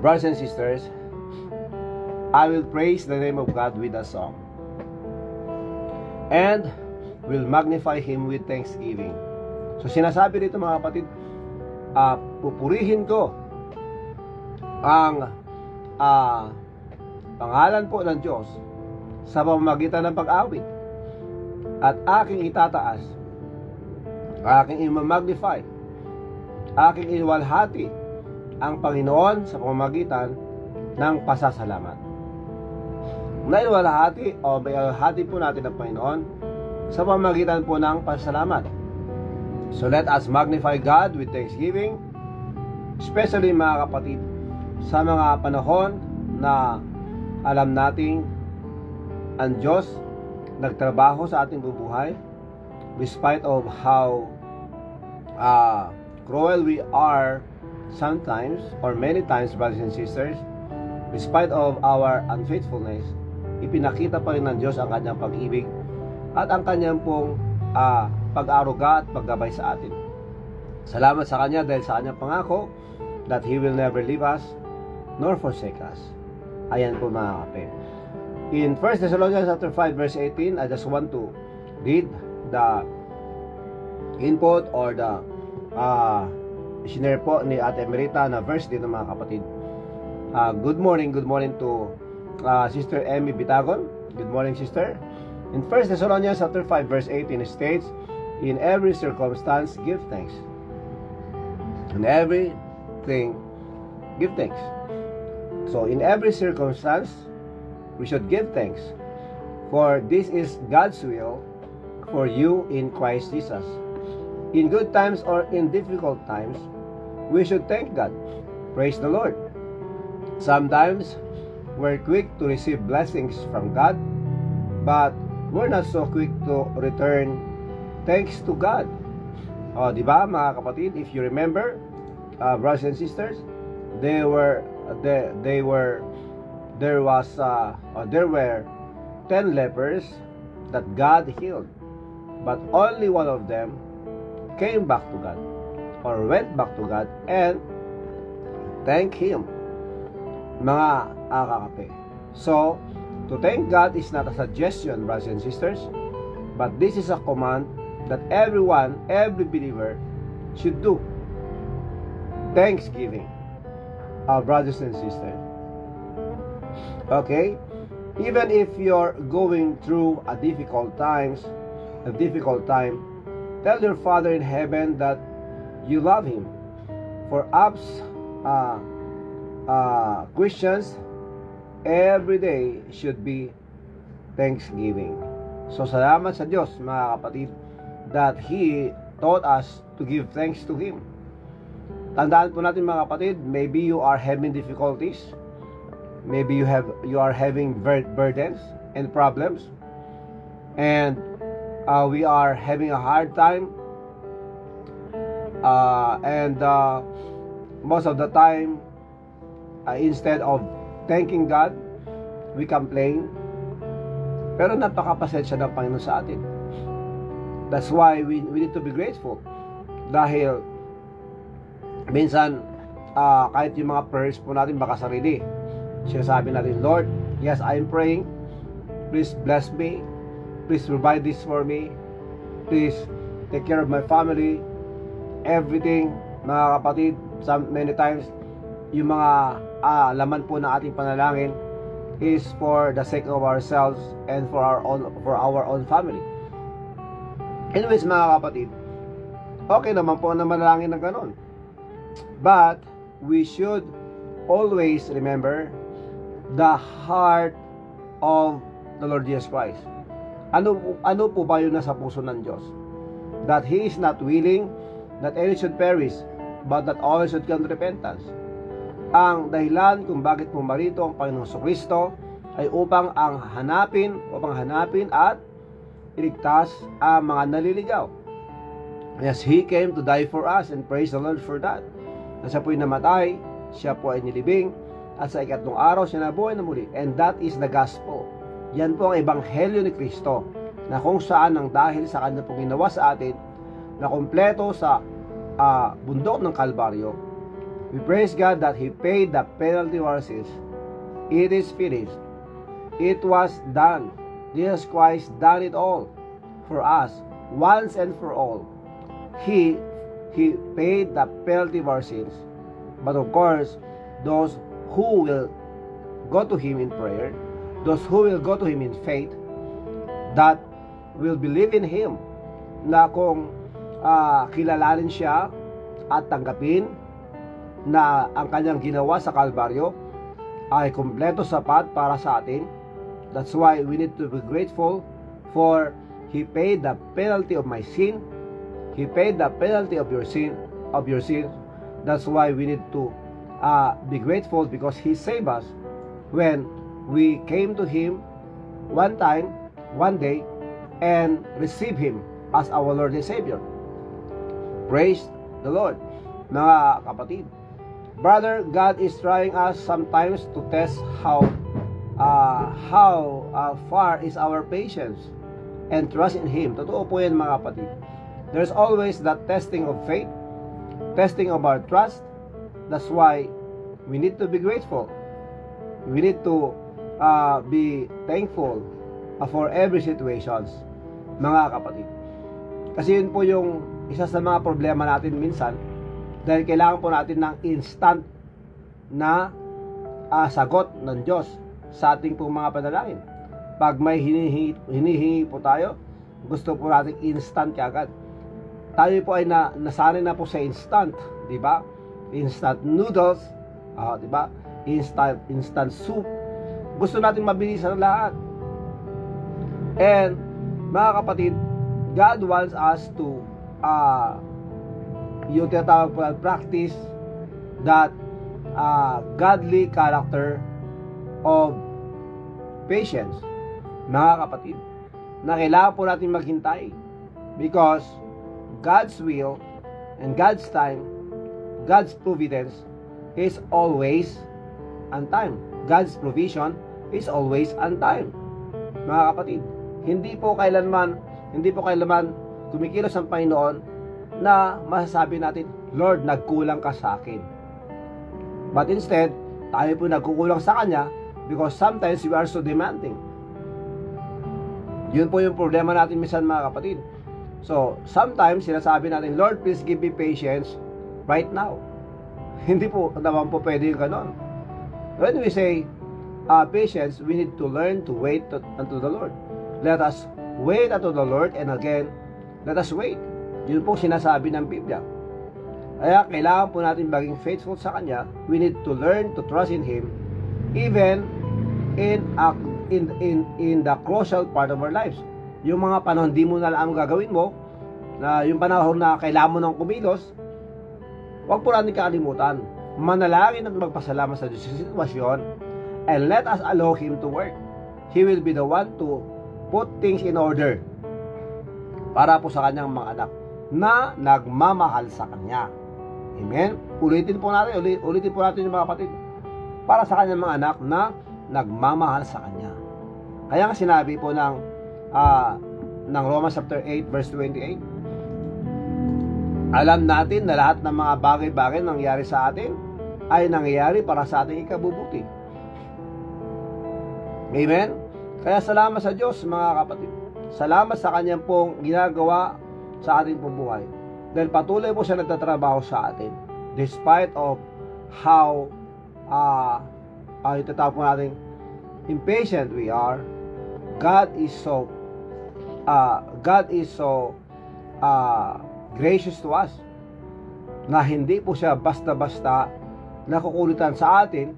brothers and sisters, I will praise the name of God with a song, and will magnify Him with thanksgiving. So sinasabi dito mga kapatid, pupurihin ko ang pangalan po ng Diyos sa pamamagitan ng pag-awit, at aking itataas, aking i-magnify, aking iwalhati ang Panginoon sa pamamagitan ng pasasalamat. Naiwalhati o maiwalhati po natin ang Panginoon sa pamamagitan po ng pasasalamat. So let us magnify God with thanksgiving, especially mga kapatid, sa mga panahon na alam nating ang Diyos nagtrabaho sa ating bubuhay, despite of how cruel we are sometimes or many times, brothers and sisters. Despite of our unfaithfulness, ipinakita pa rin ng Diyos ang kanyang pag-ibig at ang kanyang pong pag-aruga at paggabay sa atin. Salamat sa kanya dahil sa kanyang pangako that He will never leave us nor forsake us. Ayan po mga kape. In 1 Thessalonians chapter 5 verse 18, I just want to read the input or the sinare po ni Ate Emerita na verse dito mga kapatid. Good morning to Sister Emmy Bitagon. Good morning, sister. In 1 Thessalonians chapter 5 verse 18, it states, in every circumstance give thanks. In everything give thanks. So in every circumstance we should give thanks, for this is God's will for you in Christ Jesus. In good times or in difficult times, we should thank God. Praise the Lord. Sometimes we're quick to receive blessings from God, but we're not so quick to return thanks to God. Di ba mga kapatid, if you remember, brothers and sisters, there were 10 lepers that God healed, but only one of them came back to God or went back to God and thank Him, mga kakape. So to thank God is not a suggestion, brothers and sisters, but this is a command that every believer should do. Thanksgiving, our brothers and sisters. Okay? Even if you're going through a difficult time, tell your Father in heaven that you love Him. For us, Christians, every day should be Thanksgiving. So salamat sa Diyos mga kapatid that He taught us to give thanks to Him. Tandaan po natin mga kapatid, maybe you are having difficulties, maybe you are having burdens and problems, and we are having a hard time, and most of the time, instead of thanking God, we complain. Pero napakapasensya ng Panginoon sa atin. That's why we need to be grateful. Dahil minsan kahit yung mga prayers po natin baka sarili, sinasabi natin, Lord, yes, I am praying, please bless me, please provide this for me, please take care of my family, everything. Mga kapatid, many times yung mga laman po ng ating panalangin is for the sake of ourselves and for our own family. Anyways mga kapatid, okay naman po na manalangin ng ganon, but we should always remember the heart of the Lord Jesus Christ. Ano po ba yung nasa puso ng Diyos? That He is not willing that any should perish, but that all should come to repentance. Ang dahilan kung bakit pumarito ang Panginoong Kristo ay upang hanapin at iligtas ang mga naliligaw. Yes, He came to die for us, and praise the Lord for that. Na siya po'y namatay, siya po ay nilibing, at sa ikatlong araw siya nabuhay na muli. And that is the gospel. Yan po ang ebanghelyo ni Kristo, na kung saan ang dahil sa kanya pong ginawa sa atin, na kompleto sa bundok ng Kalbaryo, we praise God that He paid the penalty of our sins. It is finished. It was done. Jesus Christ done it all for us, once and for all. He paid the penalty of our sins. But of course, those who will go to Him in prayer, those who will go to Him in faith, that will believe in Him, na kung kilalanin siya at tanggapin na ang kanyang ginawa sa Kalbaryo ay kumpleto sapat para sa atin. That's why we need to be grateful, for He paid the penalty of my sin. He paid the penalty of your sin. That's why we need to be grateful, because He saved us when we came to Him one day, and receive Him as our Lord and Savior. Praise the Lord. Mga kapatid, brother, God is trying us sometimes to test how far is our patience and trust in Him. Totoo po yan, mga kapatid. There's always that testing of faith, testing of our trust. That's why we need to be grateful. We need to be thankful for every situations, mga kapatid. Kasi yun po yung isa sa mga problema natin minsan, dahil kailangan po natin ng instant na sagot ng Diyos sa ating pong mga panalangin. Pag may hinihingi po tayo, gusto po natin instant kagad. Tayo po ay nasanay na po sa instant, di ba? Instant noodles, di ba? Instant soup. Gusto natin mabilisan ang lahat. And mga kapatid, God wants us to yung tinatawag po na practice that godly character of patience, mga kapatid, na kailangan po natin maghintay, because God's will and God's time, God's providence is always on time. God's provision is always on time, mga kapatid. Hindi po kailanman kumikilos ang Panginoon na masasabi natin, Lord, nagkulang ka sa akin. But instead, tayo po nagkukulang sa Kanya, because sometimes we are so demanding. Yun po yung problema natin minsan, mga kapatid. So, sometimes sinasabi natin, Lord, please give me patience right now. Hindi po naman po pwede yung ganon. When we say patience, we need to learn to wait unto the Lord. Let us wait unto the Lord, and again, let us wait. Yun po sinasabi ng Biblia. Kaya kailangan po natin maging faithful sa Kanya. We need to learn to trust in Him, even in the crucial part of our lives. Yung mga panahon di mo na alam ang gagawin mo, na yung panahon na kailangan mo ng kumilos, huwag po natin kakalimutan, manalangin at magpasalamat sa Diyos sa sitwasyon, and let us allow Him to work. He will be the one to put things in order para po sa Kanyang mga anak na nagmamahal sa Kanya. Amen? Ulitin po natin yung mga kapatid, para sa Kanyang mga anak na nagmamahal sa Kanya. Kaya nga sinabi po ng Romans chapter 8 verse 28, alam natin na lahat ng mga bagay-bagay nangyari sa atin ay nangyayari para sa ating ikabubuti. Amen? Kaya salamat sa Diyos, mga kapatid. Salamat sa Kanyang pong ginagawa sa ating pong buhay. Dahil patuloy po siya nagtatrabaho sa atin. Despite of how itatawag po natin impatient we are, God is so gracious to us, na hindi po siya basta-basta nakukulitan sa atin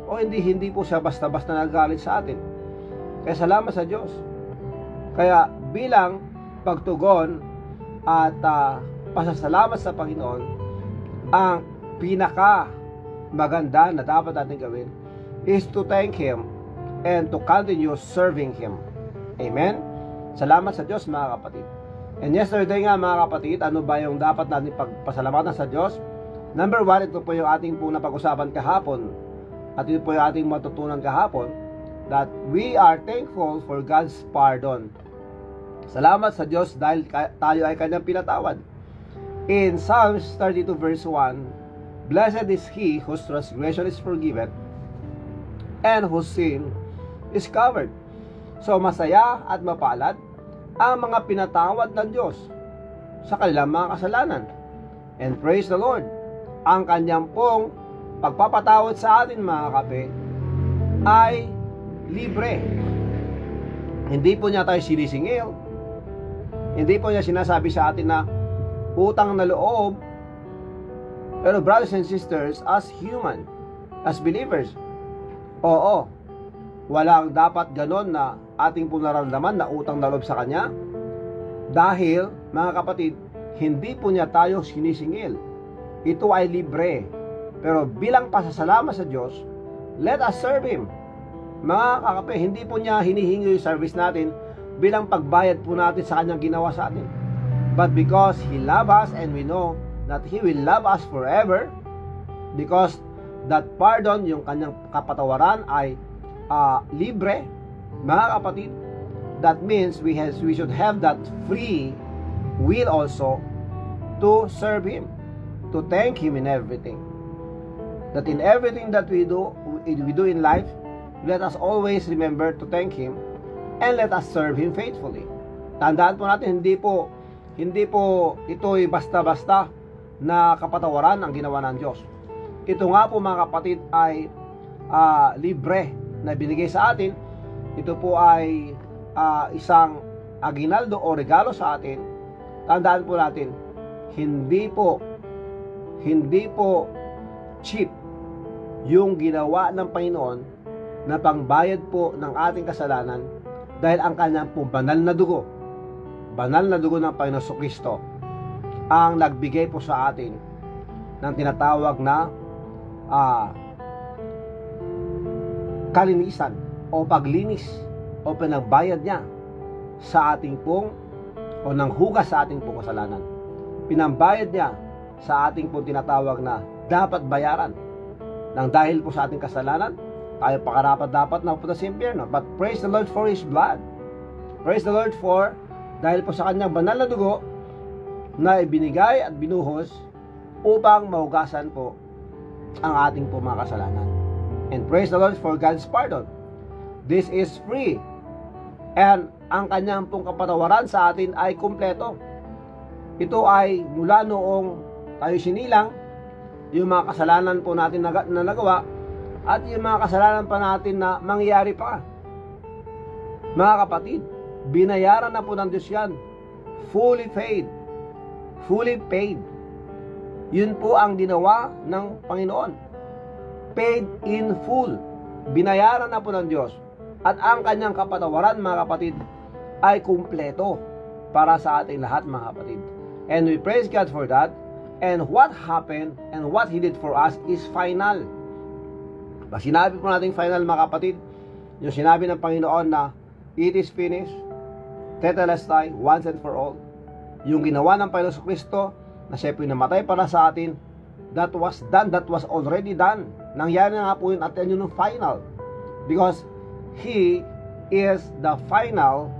o hindi po siya basta-basta nagalit sa atin. Kaya salamat sa Diyos. Kaya bilang pagtugon at pasasalamat sa Panginoon, ang pinaka maganda na dapat natin gawin is to thank Him and to continue serving Him. Amen? Salamat sa Diyos, mga kapatid. And yesterday nga, mga kapatid, ano ba yung dapat natin pagpasalamatan sa Diyos? Number 1, ito po yung ating pong napag-usapan kahapon. At ito po yung ating matutunan kahapon, that we are thankful for God's pardon. Salamat sa Diyos dahil tayo ay Kanyang pinatawad. In Psalms 32 verse 1, Blessed is he whose transgression is forgiven and whose sin is covered. So masaya at mapalad ang mga pinatawad ng Diyos sa kanilang mga kasalanan. And praise the Lord, ang Kanyang pong pagpapatawad sa atin, mga kape, ay libre. Hindi po niya tayo sinisingil. Hindi po niya sinasabi sa atin na utang na loob. Pero brothers and sisters, as human, as believers, oo, walang dapat ganon na ating po nararamdaman na utang na loob sa Kanya. Dahil, mga kapatid, hindi po niya tayo sinisingil. Ito ay libre. Pero bilang pasasalamat sa Diyos, let us serve Him. Mga kakape, hindi po niya hinihingi yung service natin bilang pagbayad po natin sa Kanyang ginawa sa atin. But because He loves us and we know that He will love us forever, because that pardon, yung Kanyang kapatawaran ay libre, mga kapatid, that means we should have that free will also to serve Him, to thank Him in everything. That in everything that we do in life, let us always remember to thank Him and let us serve Him faithfully. Tandaan po natin, hindi po ito'y basta-basta na kapatawaran ang ginawa ng Diyos. Ito nga po, mga kapatid, ay libre na binigay sa atin. Ito po ay isang aginaldo o regalo sa atin. Tandaan po natin, hindi po cheap yung ginawa ng Panginoon na pangbayad po ng ating kasalanan dahil ang Kanyang po banal na dugo ng Panginoon Kristo ang nagbigay po sa atin ng tinatawag na kalinisan o paglinis o pinagbayad niya sa ating pong o ng hugas sa ating pong kasalanan. Pinambayad niya sa ating pong tinatawag na dapat bayaran. Nang dahil po sa ating kasalanan, tayo pakarapat-dapat na pupunta sa impyerno. But praise the Lord for His blood. Praise the Lord for, dahil po sa Kanyang banal na dugo na ibinigay at binuhos upang mahugasan po ang ating po mga kasalanan. And praise the Lord for God's pardon. This is free. And ang Kanyang pong kapatawaran sa atin ay kumpleto. Ito ay mula noong tayo sinilang, yung mga kasalanan po natin na nagawa at yung mga kasalanan pa natin na mangyayari pa. Mga kapatid, binayaran na po ng Diyos yan. Fully paid. Fully paid. Yun po ang ginawa ng Panginoon. Paid in full. Binayaran na po ng Diyos. At ang Kanyang kapatawaran, mga kapatid, ay kumpleto para sa ating lahat, mga kapatid. And we praise God for that. And what happened and what He did for us is final. Pag sinabi po natin final, mga kapatid, yung sinabi ng Panginoon na it is finished, tetelestai, once and for all, yung ginawa ng Panginoon Kristo na siya po namatay para sa atin, that was done, that was already done. Nangyari na nga po yun at yun yung final. Because He is the final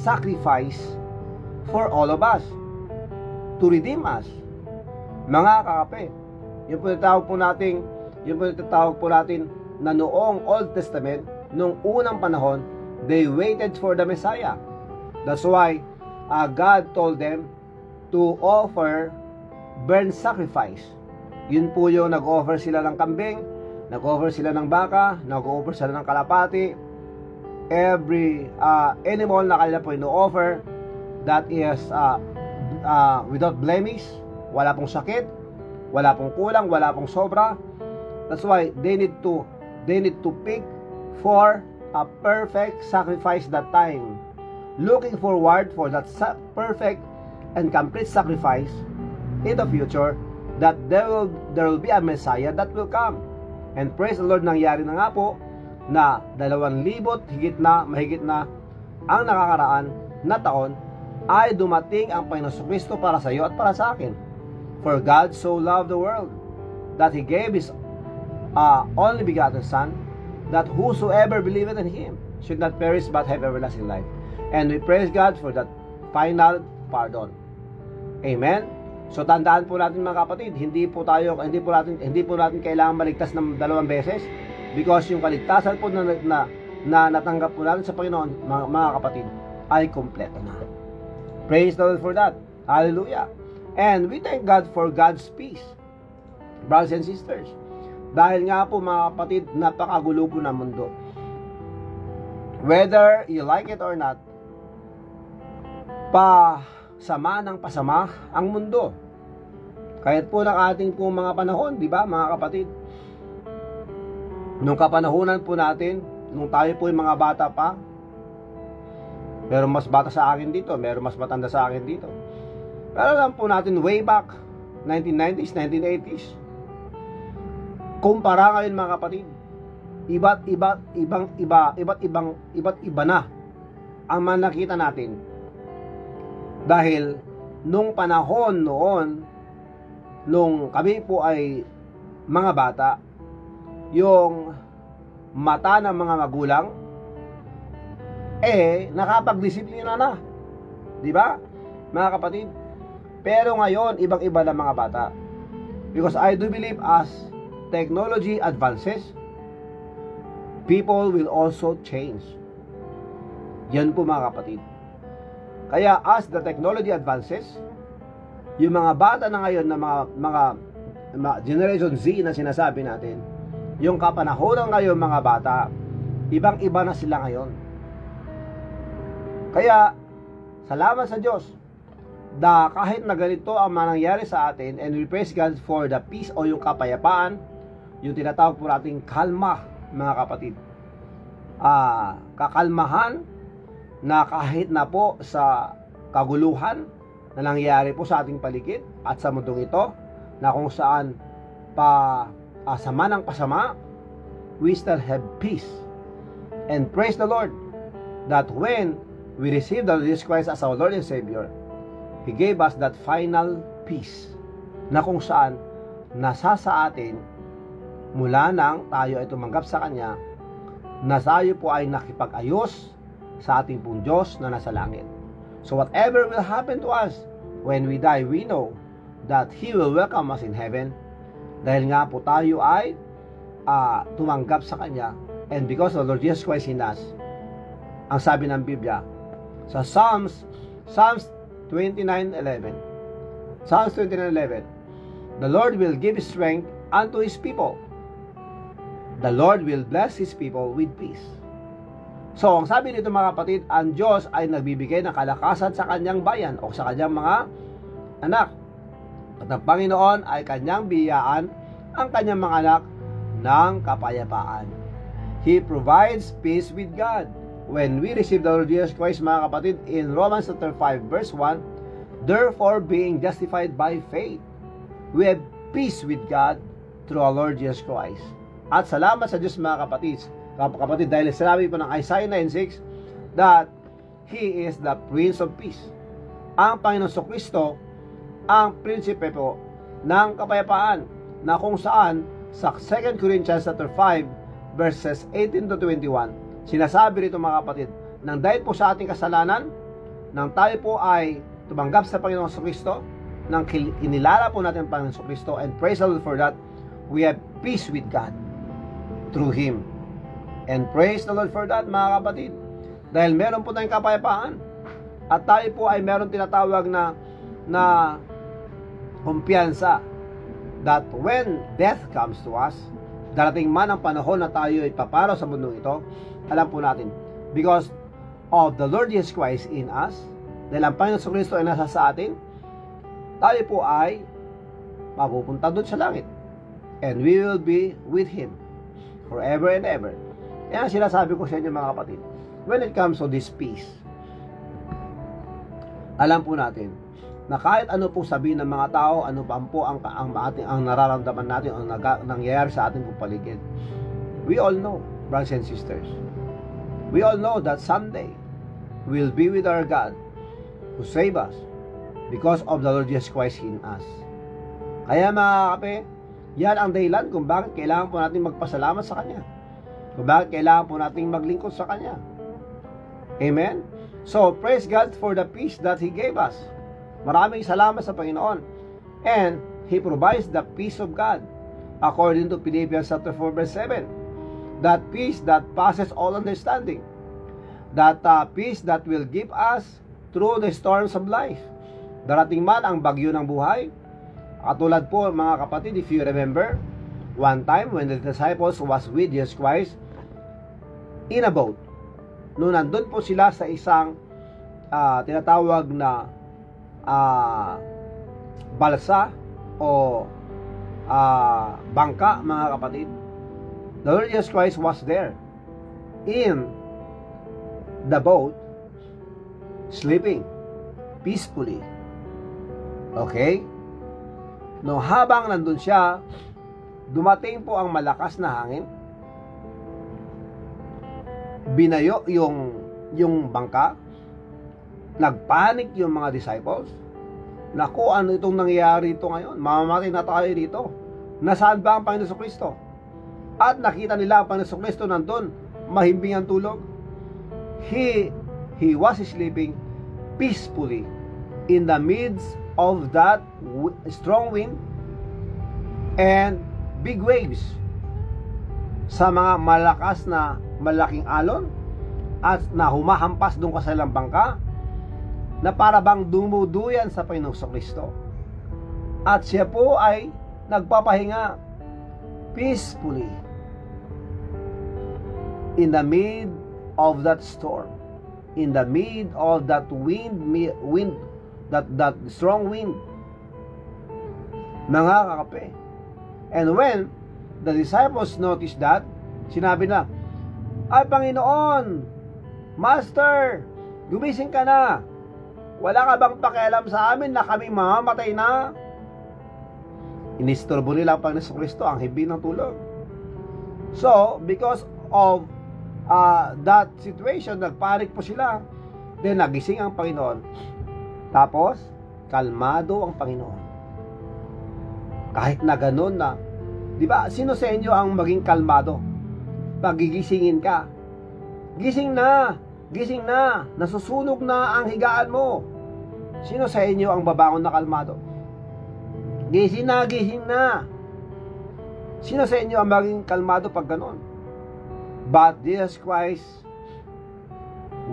sacrifice for all of us to redeem us. Mga kakape, yung tinatawag po natin na noong Old Testament, nung unang panahon, they waited for the Messiah. That's why God told them to offer burnt sacrifice. Yun po yung nag-offer sila ng kambing, nag-offer sila ng baka, nag-offer sila ng kalapati, every animal na kanila po ino-offer that is without blemish, wala pong sakit, Wala pong kulang, wala pong sobra. That's why they need to pick for a perfect sacrifice that time. Looking forward for that perfect and complete sacrifice in the future, that there will be a Messiah that will come. And praise the Lord, nangyari na nga po na 2,000 mahigit na ang nakakaraan na taon ay dumating ang Panginoon Kristo para sa iyo at para sa akin. For God so loved the world that He gave His only begotten Son, that whosoever believeth in Him should not perish but have everlasting life. And we praise God for that final pardon. Amen. So tandaan po natin mga kapatid, hindi po natin kailangan maligtas ng 2 beses, because yung kaligtasan po na natanggap po natin sa Panginoon, mga kapatid, ay kompleto na. Praise the Lord for that. Hallelujah. And we thank God for God's peace, brothers and sisters. Dahil nga po mga kapatid, napakagulo po ng mundo. Whether you like it or not, pasama ng pasama ang mundo. Kahit po ng ating po mga panahon, di ba mga kapatid? Nung kapanahunan po natin, nung tayo po yung mga bata pa, meron mas bata sa akin dito, meron mas matanda sa akin dito. Pero alam po natin, way back 1990s, 1980s, kumpara ngayon mga kapatid, iba't iba na ang nakita natin. Dahil nung panahon noon, nung kami po ay mga bata, yung mata ng mga magulang nakapagdisiplina na, di ba mga kapatid? Pero ngayon, ibang-iba na mga bata, because I do believe as technology advances, people will also change. Yan po mga kapatid. Kaya as the technology advances, yung mga bata na ngayon na mga Generation Z na sinasabi natin, yung kapanahonan ngayon mga bata, ibang-iba na sila ngayon. Kaya salamat sa Diyos na kahit na ganito ang manangyari sa atin, and we praise God for the peace o yung kapayapaan, yung tinatawag po nating kalma mga kapatid. Kakalmahan na kahit na po sa kaguluhan na nangyayari po sa ating paligid at sa mundong ito, na kung saan sama ng pasama, we still have peace. And praise the Lord that when we receive the Lord Jesus Christ as our Lord and Savior, He gave us that final peace, na kung saan nasa sa atin mula nang tayo ay tumanggap sa Kanya, na tayo po ay nakipag-ayos sa ating pong Diyos na nasa langit. So whatever will happen to us when we die, we know that He will welcome us in heaven, dahil nga po tayo ay tumanggap sa Kanya, and because of the Lord Jesus Christ in us. Ang sabi ng Biblia sa Psalms 29:11, Psalms 29:11, the Lord will give strength unto His people. The Lord will bless His people with peace. So, ang sabi nito mga kapatid, ang Diyos ay nagbibigay ng kalakasan sa Kanyang bayan o sa Kanyang mga anak. At ang Panginoon ay Kanyang biyayaan ang Kanyang mga anak ng kapayapaan. He provides peace with God. When we receive the Lord Jesus Christ mga kapatid, in Romans 5 verse 1, therefore being justified by faith, we have peace with God through our Lord Jesus Christ. At salamat sa Diyos mga kapatid, dahil sinabi po ng Isaiah 9:6 that He is the Prince of Peace. Ang Panginoon Kristo ang prinsipe po ng kapayapaan, na kung saan sa 2 Corinthians 5 verses 18 to 21, sinasabi rito mga kapatid, nang dahil po sa ating kasalanan, nang tayo po ay tumanggap sa Panginoon Kristo, nang kinilala po natin ang Panginoon Kristo, and praise the Lord for that, we have peace with God through Him. And praise the Lord for that mga kapatid, dahil meron po tayong kapayapaan, at tayo po ay meron tinatawag na kumpiyansa, that when death comes to us, darating man ang panahon na tayo ay paparaw sa mundong ito, alam po natin, because of the Lord Jesus Christ in us, dahil ang Panginoon Kristo ay nasa sa atin, tayo po ay mapupunta doon sa langit. And we will be with Him forever and ever. Yan ang sinasabi ko sa inyo mga kapatid. When it comes to this peace, alam po natin na kahit ano po sabihin ng mga tao, ano pa po ang nararamdaman natin, ang nangyayari sa ating paligid, we all know, brothers and sisters, we all know that someday we'll be with our God who save us because of the Lord Jesus Christ in us. Kaya mga kape, yan ang dahilan kung bakit kailangan po natin magpasalamat sa Kanya, kung bakit kailangan po natin maglingkod sa Kanya. Amen? So, praise God for the peace that He gave us. Maraming salamat sa Panginoon. And He provides the peace of God according to Philippians chapter 4 verse 7. That peace that passes all understanding. That peace that will give us through the storms of life. Darating man ang bagyo ng buhay. Katulad po mga kapatid, if you remember, one time when the disciples was with Jesus Christ in a boat. Noon nandun po sila sa isang tinatawag na balsa o bangka mga kapatid. The Lord Jesus Christ was there in the boat sleeping peacefully. Okay? No, habang nandun siya, dumating po ang malakas na hangin. Binayo yung bangka. Nagpanik yung mga disciples. Naku, ano itong nangyayari ito ngayon? Mamamatay na tayo dito. Nasaan ba ang Panginoon Kristo? At nakita nila ang Panginoon Kristo nandun, mahimbing ang tulog. He was sleeping peacefully in the midst of that strong wind and big waves, sa mga malakas na malaking alon at na humahampas doon sa ilang bangka na para bang dumuduyan sa Panginoong Kristo. At siya po ay nagpapahinga peacefully in the mid of that storm, in the mid of that wind that strong wind, mga kakape. And when the disciples noticed that, sinabi na, ay Panginoon, Master, gumising ka na. Wala ka bang pakialam sa amin na kami mamamatay na? Inistorbo nila ang Panginoon Kristo ang himbing ng tulog. So, because of that situation, nagpanik po sila. Then, nagising ang Panginoon. Tapos, kalmado ang Panginoon. Kahit na ganun na, di ba, sino sa inyo ang maging kalmado? Pagigisingin ka. Gising na! Gising na! Nasusunog na ang higaan mo. Sino sa inyo ang babangon na kalmado? Gising na! Gising na! Sino sa inyo ang maging kalmado pag ganun? But Jesus Christ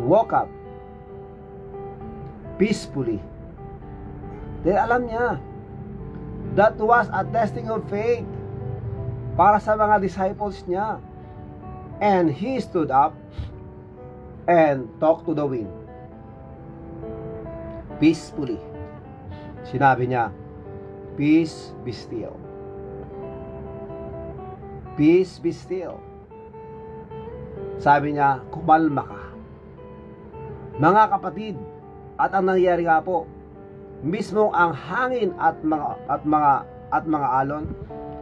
woke up peacefully. Dahil alam niya, that was a testing of faith para sa mga disciples niya. And he stood up and talked to the wind peacefully. Sinabi niya, peace be still. Peace be still. Sabi niya, kumalma ka. Mga kapatid, at ang nangyari nga po, mismo ang hangin at mga alon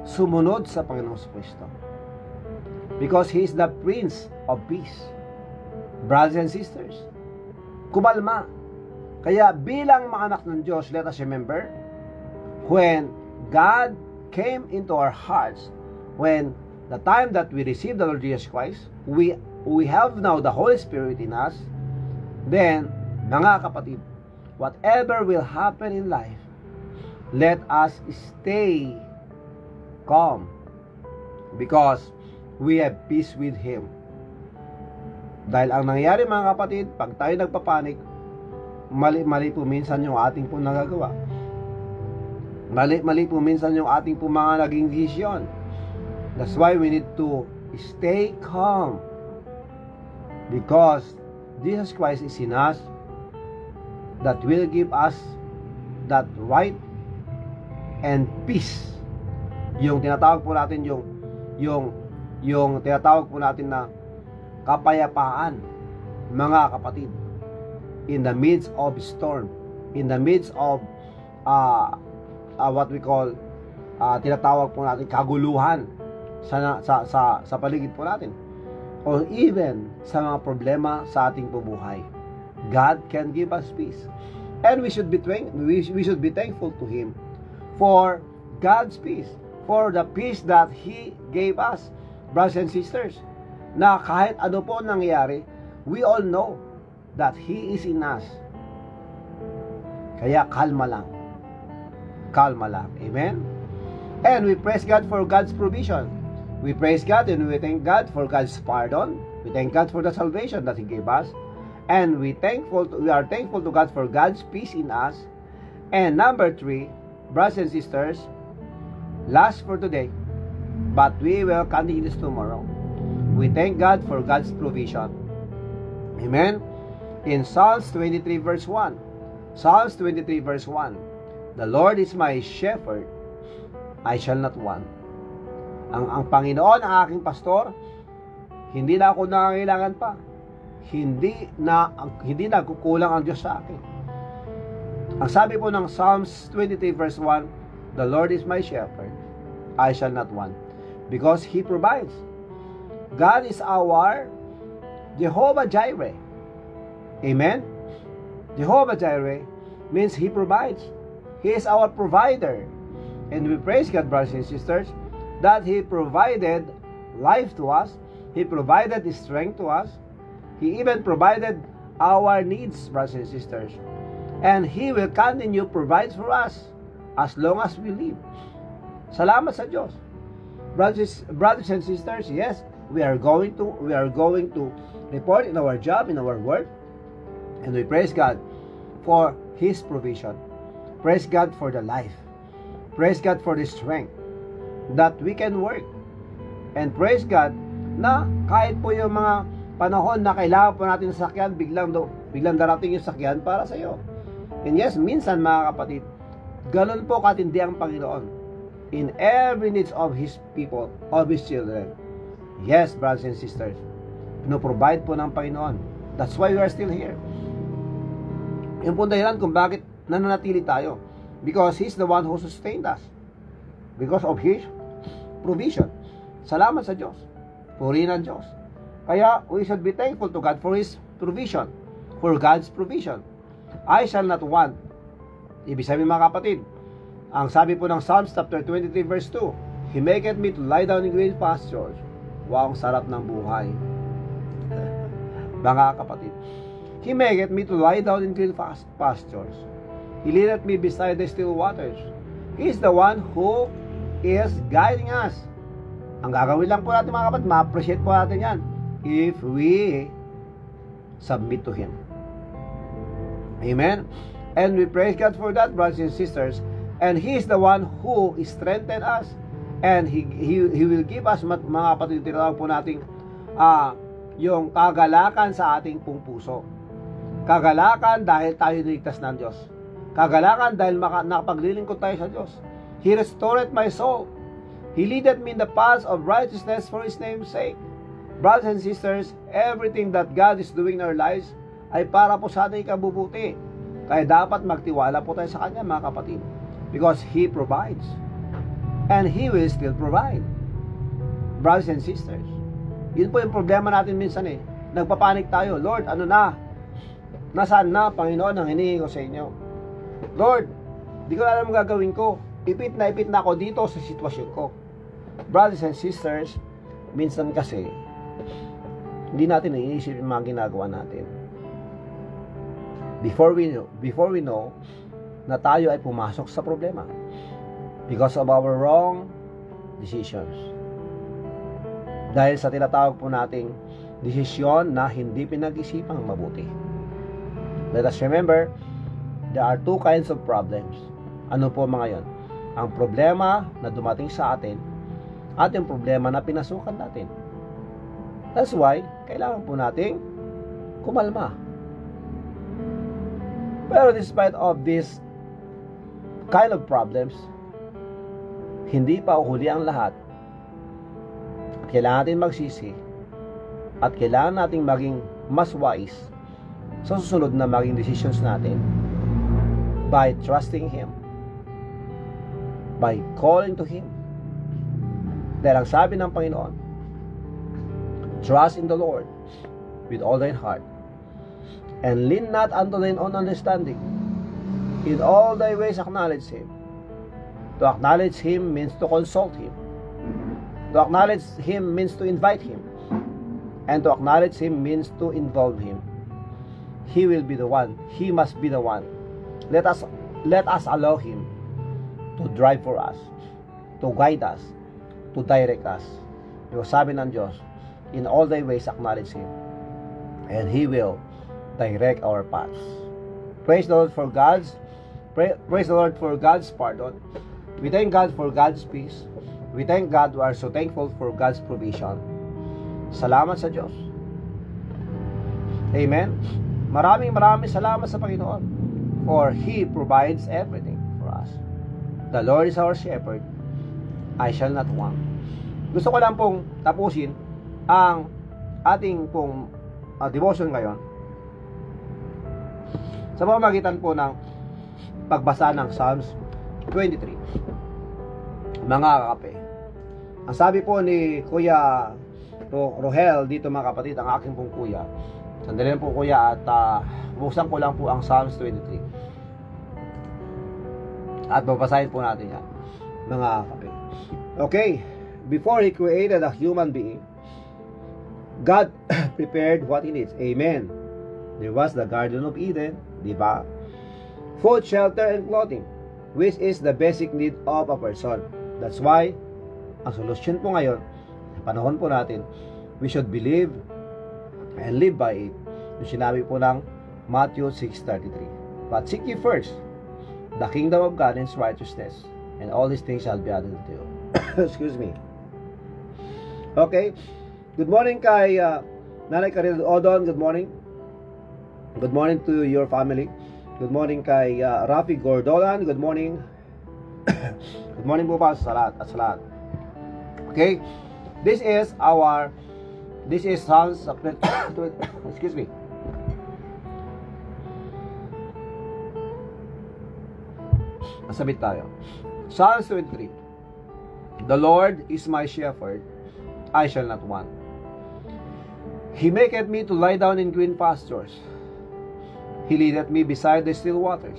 sumunod sa Panginoong Kristo. Because He is the Prince of Peace. Brothers and sisters, kumalma. Kaya bilang mga anak ng Diyos, let us remember, when God came into our hearts, when the time that we received the Lord Jesus Christ, we have now the Holy Spirit in us, then, mga kapatid, whatever will happen in life, let us stay calm because we have peace with Him. Dahil ang nangyayari mga kapatid, pag tayo nagpapanik, mali po minsan yung ating po nagagawa. Mali po minsan yung ating po mga naging desisyon. That's why we need to stay calm because Jesus Christ is in us, that will give us that right and peace. Yung tinatawag po natin yung tinatawag po natin na kapayapaan, mga kapatid, in the midst of storm, in the midst of what we call tinatawag po natin kaguluhan sa paligid po natin, or even sa mga problema sa ating bubuhay. God can give us peace, and we should be thankful to Him for God's peace, for the peace that He gave us, brothers and sisters, na kahit ano po nangyayari, we all know that He is in us. Kaya kalma lang. Kalma lang. Amen? And we praise God for God's provision. We praise God and we thank God for God's pardon. We thank God for the salvation that He gave us. And we are thankful to God for God's peace in us. And number 3, brothers and sisters, last for today, but we will continue this tomorrow. We thank God for God's provision. Amen? In Psalms 23 verse 1, Psalms 23 verse 1, the Lord is my shepherd, I shall not want. Ang Panginoon ang aking pastor, hindi na ako nangangailangan pa. Hindi na kukulang ang Diyos sa akin. Ang sabi po ng Psalms 23 verse 1, the Lord is my shepherd, I shall not want. Because He provides. God is our Jehovah Jireh. Amen? Jehovah Jireh means He provides. He is our provider. And we praise God, brothers and sisters, that He provided life to us. He provided strength to us. He even provided our needs, brothers and sisters. And He will continue to provide for us as long as we live. Salamat sa Diyos. Brothers and sisters, yes, we are going to report in our job, in our work, and we praise God for His provision. Praise God for the life. Praise God for the strength that we can work. And praise God na kahit po yung mga panahon na kailangan po natin ng sakyan, biglang darating yung sakyan para sa iyo. And yes, minsan mga kapatid, ganun po katindi ang Panginoon in every needs of His people, of His children. Yes, brothers and sisters, pinoprovide po ng Panginoon. That's why we are still here. Yung po dahilan kung bakit nananatili tayo. Because He's the one who sustained us. Because of His provision. Salamat sa Diyos. Purihin ang Diyos. Kaya, we should be thankful to God for His provision. For God's provision. I shall not want. Ibig sabihin mga kapatid, ang sabi po ng Psalms chapter 23 verse 2, He maketh me to lie down in green pastures. Wow, ang sarap ng buhay. Mga kapatid, He maketh me to lie down in green pastures. He leadeth me beside the still waters. He is the one who is guiding us. Ang gagawin lang po natin mga kapatid, ma-appreciate po natin yan if we submit to Him. Amen? And we praise God for that, brothers and sisters. And He is the one who strengthened us. And He will give us, mga kapatid, tinatawag po natin yung kagalakan sa ating pong puso. Kagalakan dahil tayo niligtas ng Diyos. Kagalakan dahil nakapaglilingkod tayo sa Diyos. He restored my soul. He leadeth me in the paths of righteousness for His name's sake. Brothers and sisters, everything that God is doing in our lives ay para po sa ating ikabubuti. Kaya dapat magtiwala po tayo sa Kanya, mga kapatid. Because He provides. And He will still provide. Brothers and sisters, yun po yung problema natin minsan eh. Nagpapanik tayo, Lord, ano na? Nasaan na, Panginoon, ang hinihingi ko sa inyo? Lord, di ko alam ang gagawin ko. Ipit na ako dito sa sitwasyon ko. Brothers and sisters, minsan kasi, hindi natin naiisip yung mga ginagawa natin. Before we know na tayo ay pumasok sa problema because of our wrong decisions. Dahil sa tinatawag po nating desisyon na hindi pinag-isipang mabuti. Let us remember, there are two kinds of problems. Ano po mga yon? Ang problema na dumating sa atin at yung problema na pinasukan natin. That's why, kailangan po nating kumalma. Pero despite of this kind of problems, hindi pa uhuli ang lahat. Kailangan natin magsisi at kailangan nating maging mas wise sa susunod na maging decisions natin by trusting Him, by calling to Him. Dahil ang sabi ng Panginoon, trust in the Lord with all thine heart and lean not unto thine own understanding. In all thy ways acknowledge Him. To acknowledge Him means to consult Him. To acknowledge Him means to invite Him. And to acknowledge Him means to involve Him. He will be the one. He must be the one. Let us allow Him to drive for us, to guide us, to direct us. Yung sabi ng Diyos, in all thy ways acknowledge Him, and He will direct our paths. Praise the Lord for praise the Lord for God's pardon. We thank God for God's peace. We thank God. We are so thankful for God's provision. Salamat sa Diyos. Amen. Maraming salamat sa Panginoon, for He provides everything for us. The Lord is our shepherd, I shall not want. Gusto ko lang pong tapusin ang ating pong devotion ngayon sa pamamagitan po ng pagbasa ng Psalms 23. Mga kakape, ang sabi po ni Kuya Rohel dito mga kapatid, ang aking pong kuya, sandali lang po kuya, at buksan ko lang po ang Psalms 23 at babasahin po natin yan mga kakape. Okay, before He created a human being, God prepared what He needs. Amen. There was the Garden of Eden, di ba? Food, shelter, and clothing, which is the basic need of a person. That's why, ang solusyon po ngayon, panahon po natin, we should believe and live by it. Yung sinabi po ng Matthew 6:33. But seek ye first the kingdom of God and His righteousness, and all these things shall be added to you. Excuse me. Okay. Good morning kay Nanay Karil Odon. Good morning. Good morning to your family. Good morning kay Rafi Gordolan. Good morning. Good morning po pa sa lahat. Okay. This is Psalms excuse me. Masabit tayo. Psalms 23. The Lord is my shepherd, I shall not want. He maketh me to lie down in green pastures. He leadeth me beside the still waters.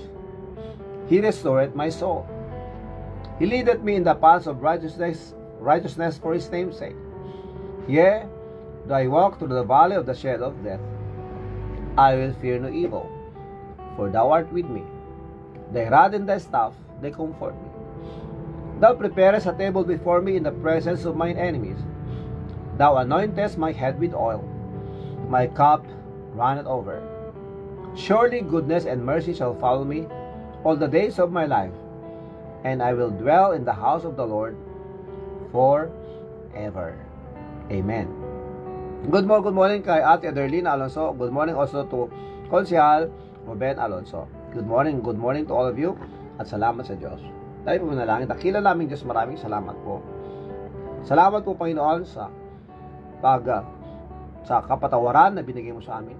He restoreth my soul. He leadeth me in the paths of righteousness for His name's sake. Yea, though I walk through the valley of the shadow of death, I will fear no evil, for Thou art with me. Thy rod and Thy staff, they comfort me. Thou preparest a table before me in the presence of mine enemies. Thou anointest my head with oil. My cup runneth over. Surely goodness and mercy shall follow me all the days of my life, and I will dwell in the house of the Lord forever. Amen. Good morning kay Ate Adelina Alonso. Good morning also to Konsehal Ruben Alonso. Good morning to all of you, at salamat sa Diyos. Tayo po manalangin. Dakila namin Diyos, maraming salamat po. Salamat po Panginoon sa kapatawaran na binigay mo sa amin.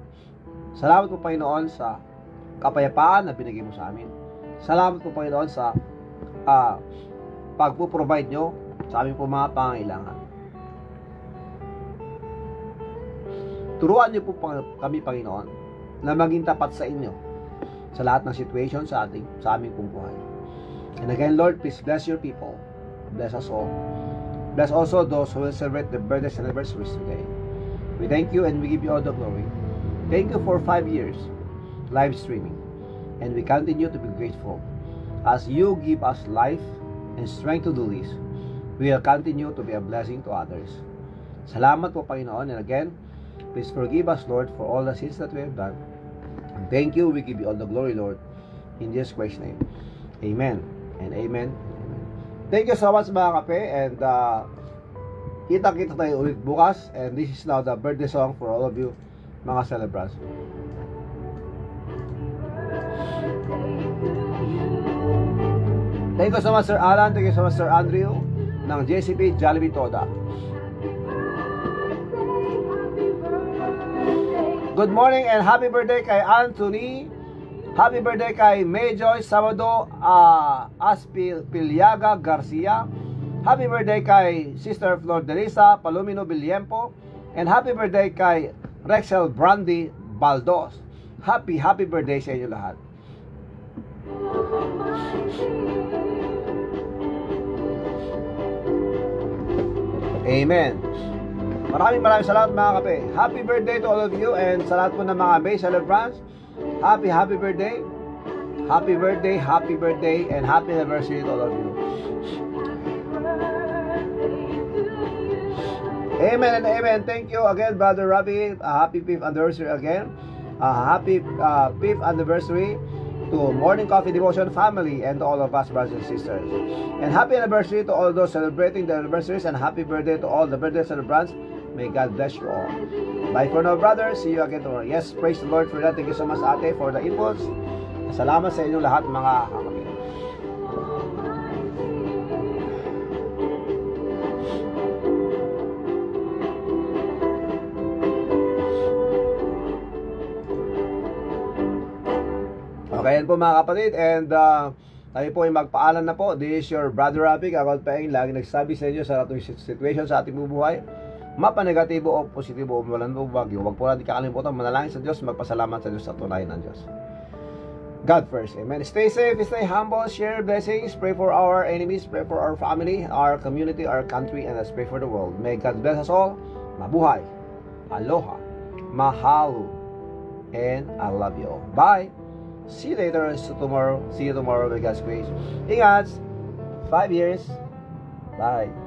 Salamat po Panginoon sa kapayapaan na binigay mo sa amin. Salamat po Panginoon sa pagpo-provide nyo sa aming po mga pangangailangan. Turuan niyo po kami Panginoon na maging tapat sa inyo sa lahat ng situation sa aming pong buhay. And again Lord, please bless your people. Bless us all. Bless also those who will celebrate the birthdays and anniversaries today. We thank you and we give you all the glory. Thank you for 5 years live streaming, and we continue to be grateful. As you give us life and strength to do this, we will continue to be a blessing to others. Salamat po Panginoon, and again, please forgive us Lord for all the sins that we have done. And thank you, we give you all the glory Lord, in Jesus Christ's name. Amen and amen. Thank you so much mga kape, and kita-kita tayo ulit bukas, and this is now the birthday song for all of you mga celebrants. Thank you so much, Sir Alan. Thank you so much, Sir Andrew ng JCP Jollibee Toda. Good morning and happy birthday kay Anthony. Happy birthday kay Mayjoy Sabado Aspiliaga Garcia. Happy birthday kay Sister Flor Delisa Palomino Villempo. And happy birthday kay Rexel Brandy Baldos. Happy birthday sa inyo lahat. Amen. Maraming salamat mga kape. Happy birthday to all of you and sa lahat po ng mga May celebrants. Happy birthday. Happy birthday, and happy anniversary to all of you. Amen and amen. Thank you again, Brother Ravi. Happy 5th anniversary again. Happy 5th anniversary to Morning Coffee Devotion family and to all of us, brothers and sisters. And happy anniversary to all those celebrating the anniversaries, and happy birthday to all the birthday celebrants. May God bless you all. Bye for now, brothers. See you again tomorrow. Yes, praise the Lord for that. Thank you so much, ate, for the inputs. Salamat sa inyong lahat, mga kakapit. Okay, yan po mga kapatid. And tayo po ay magpaalam na po. This is your Brother Rafi, Kakot Paeng. Lagi nagsabi sa inyo sa atong situation sa ating bubuhay, mapa-negatibo o positibo o walang bagyo. Huwag po natin kakalimutan manalangin sa Diyos, magpasalamat sa Diyos sa tunay ng Diyos. God first. Amen. Stay safe, stay humble, share blessings, pray for our enemies, pray for our family, our community, our country, and let's pray for the world. May God bless us all. Mabuhay. Aloha. Mahalo. And I love you all. Bye. See you later. See you tomorrow by God's grace. Ingat. 5 years. Bye.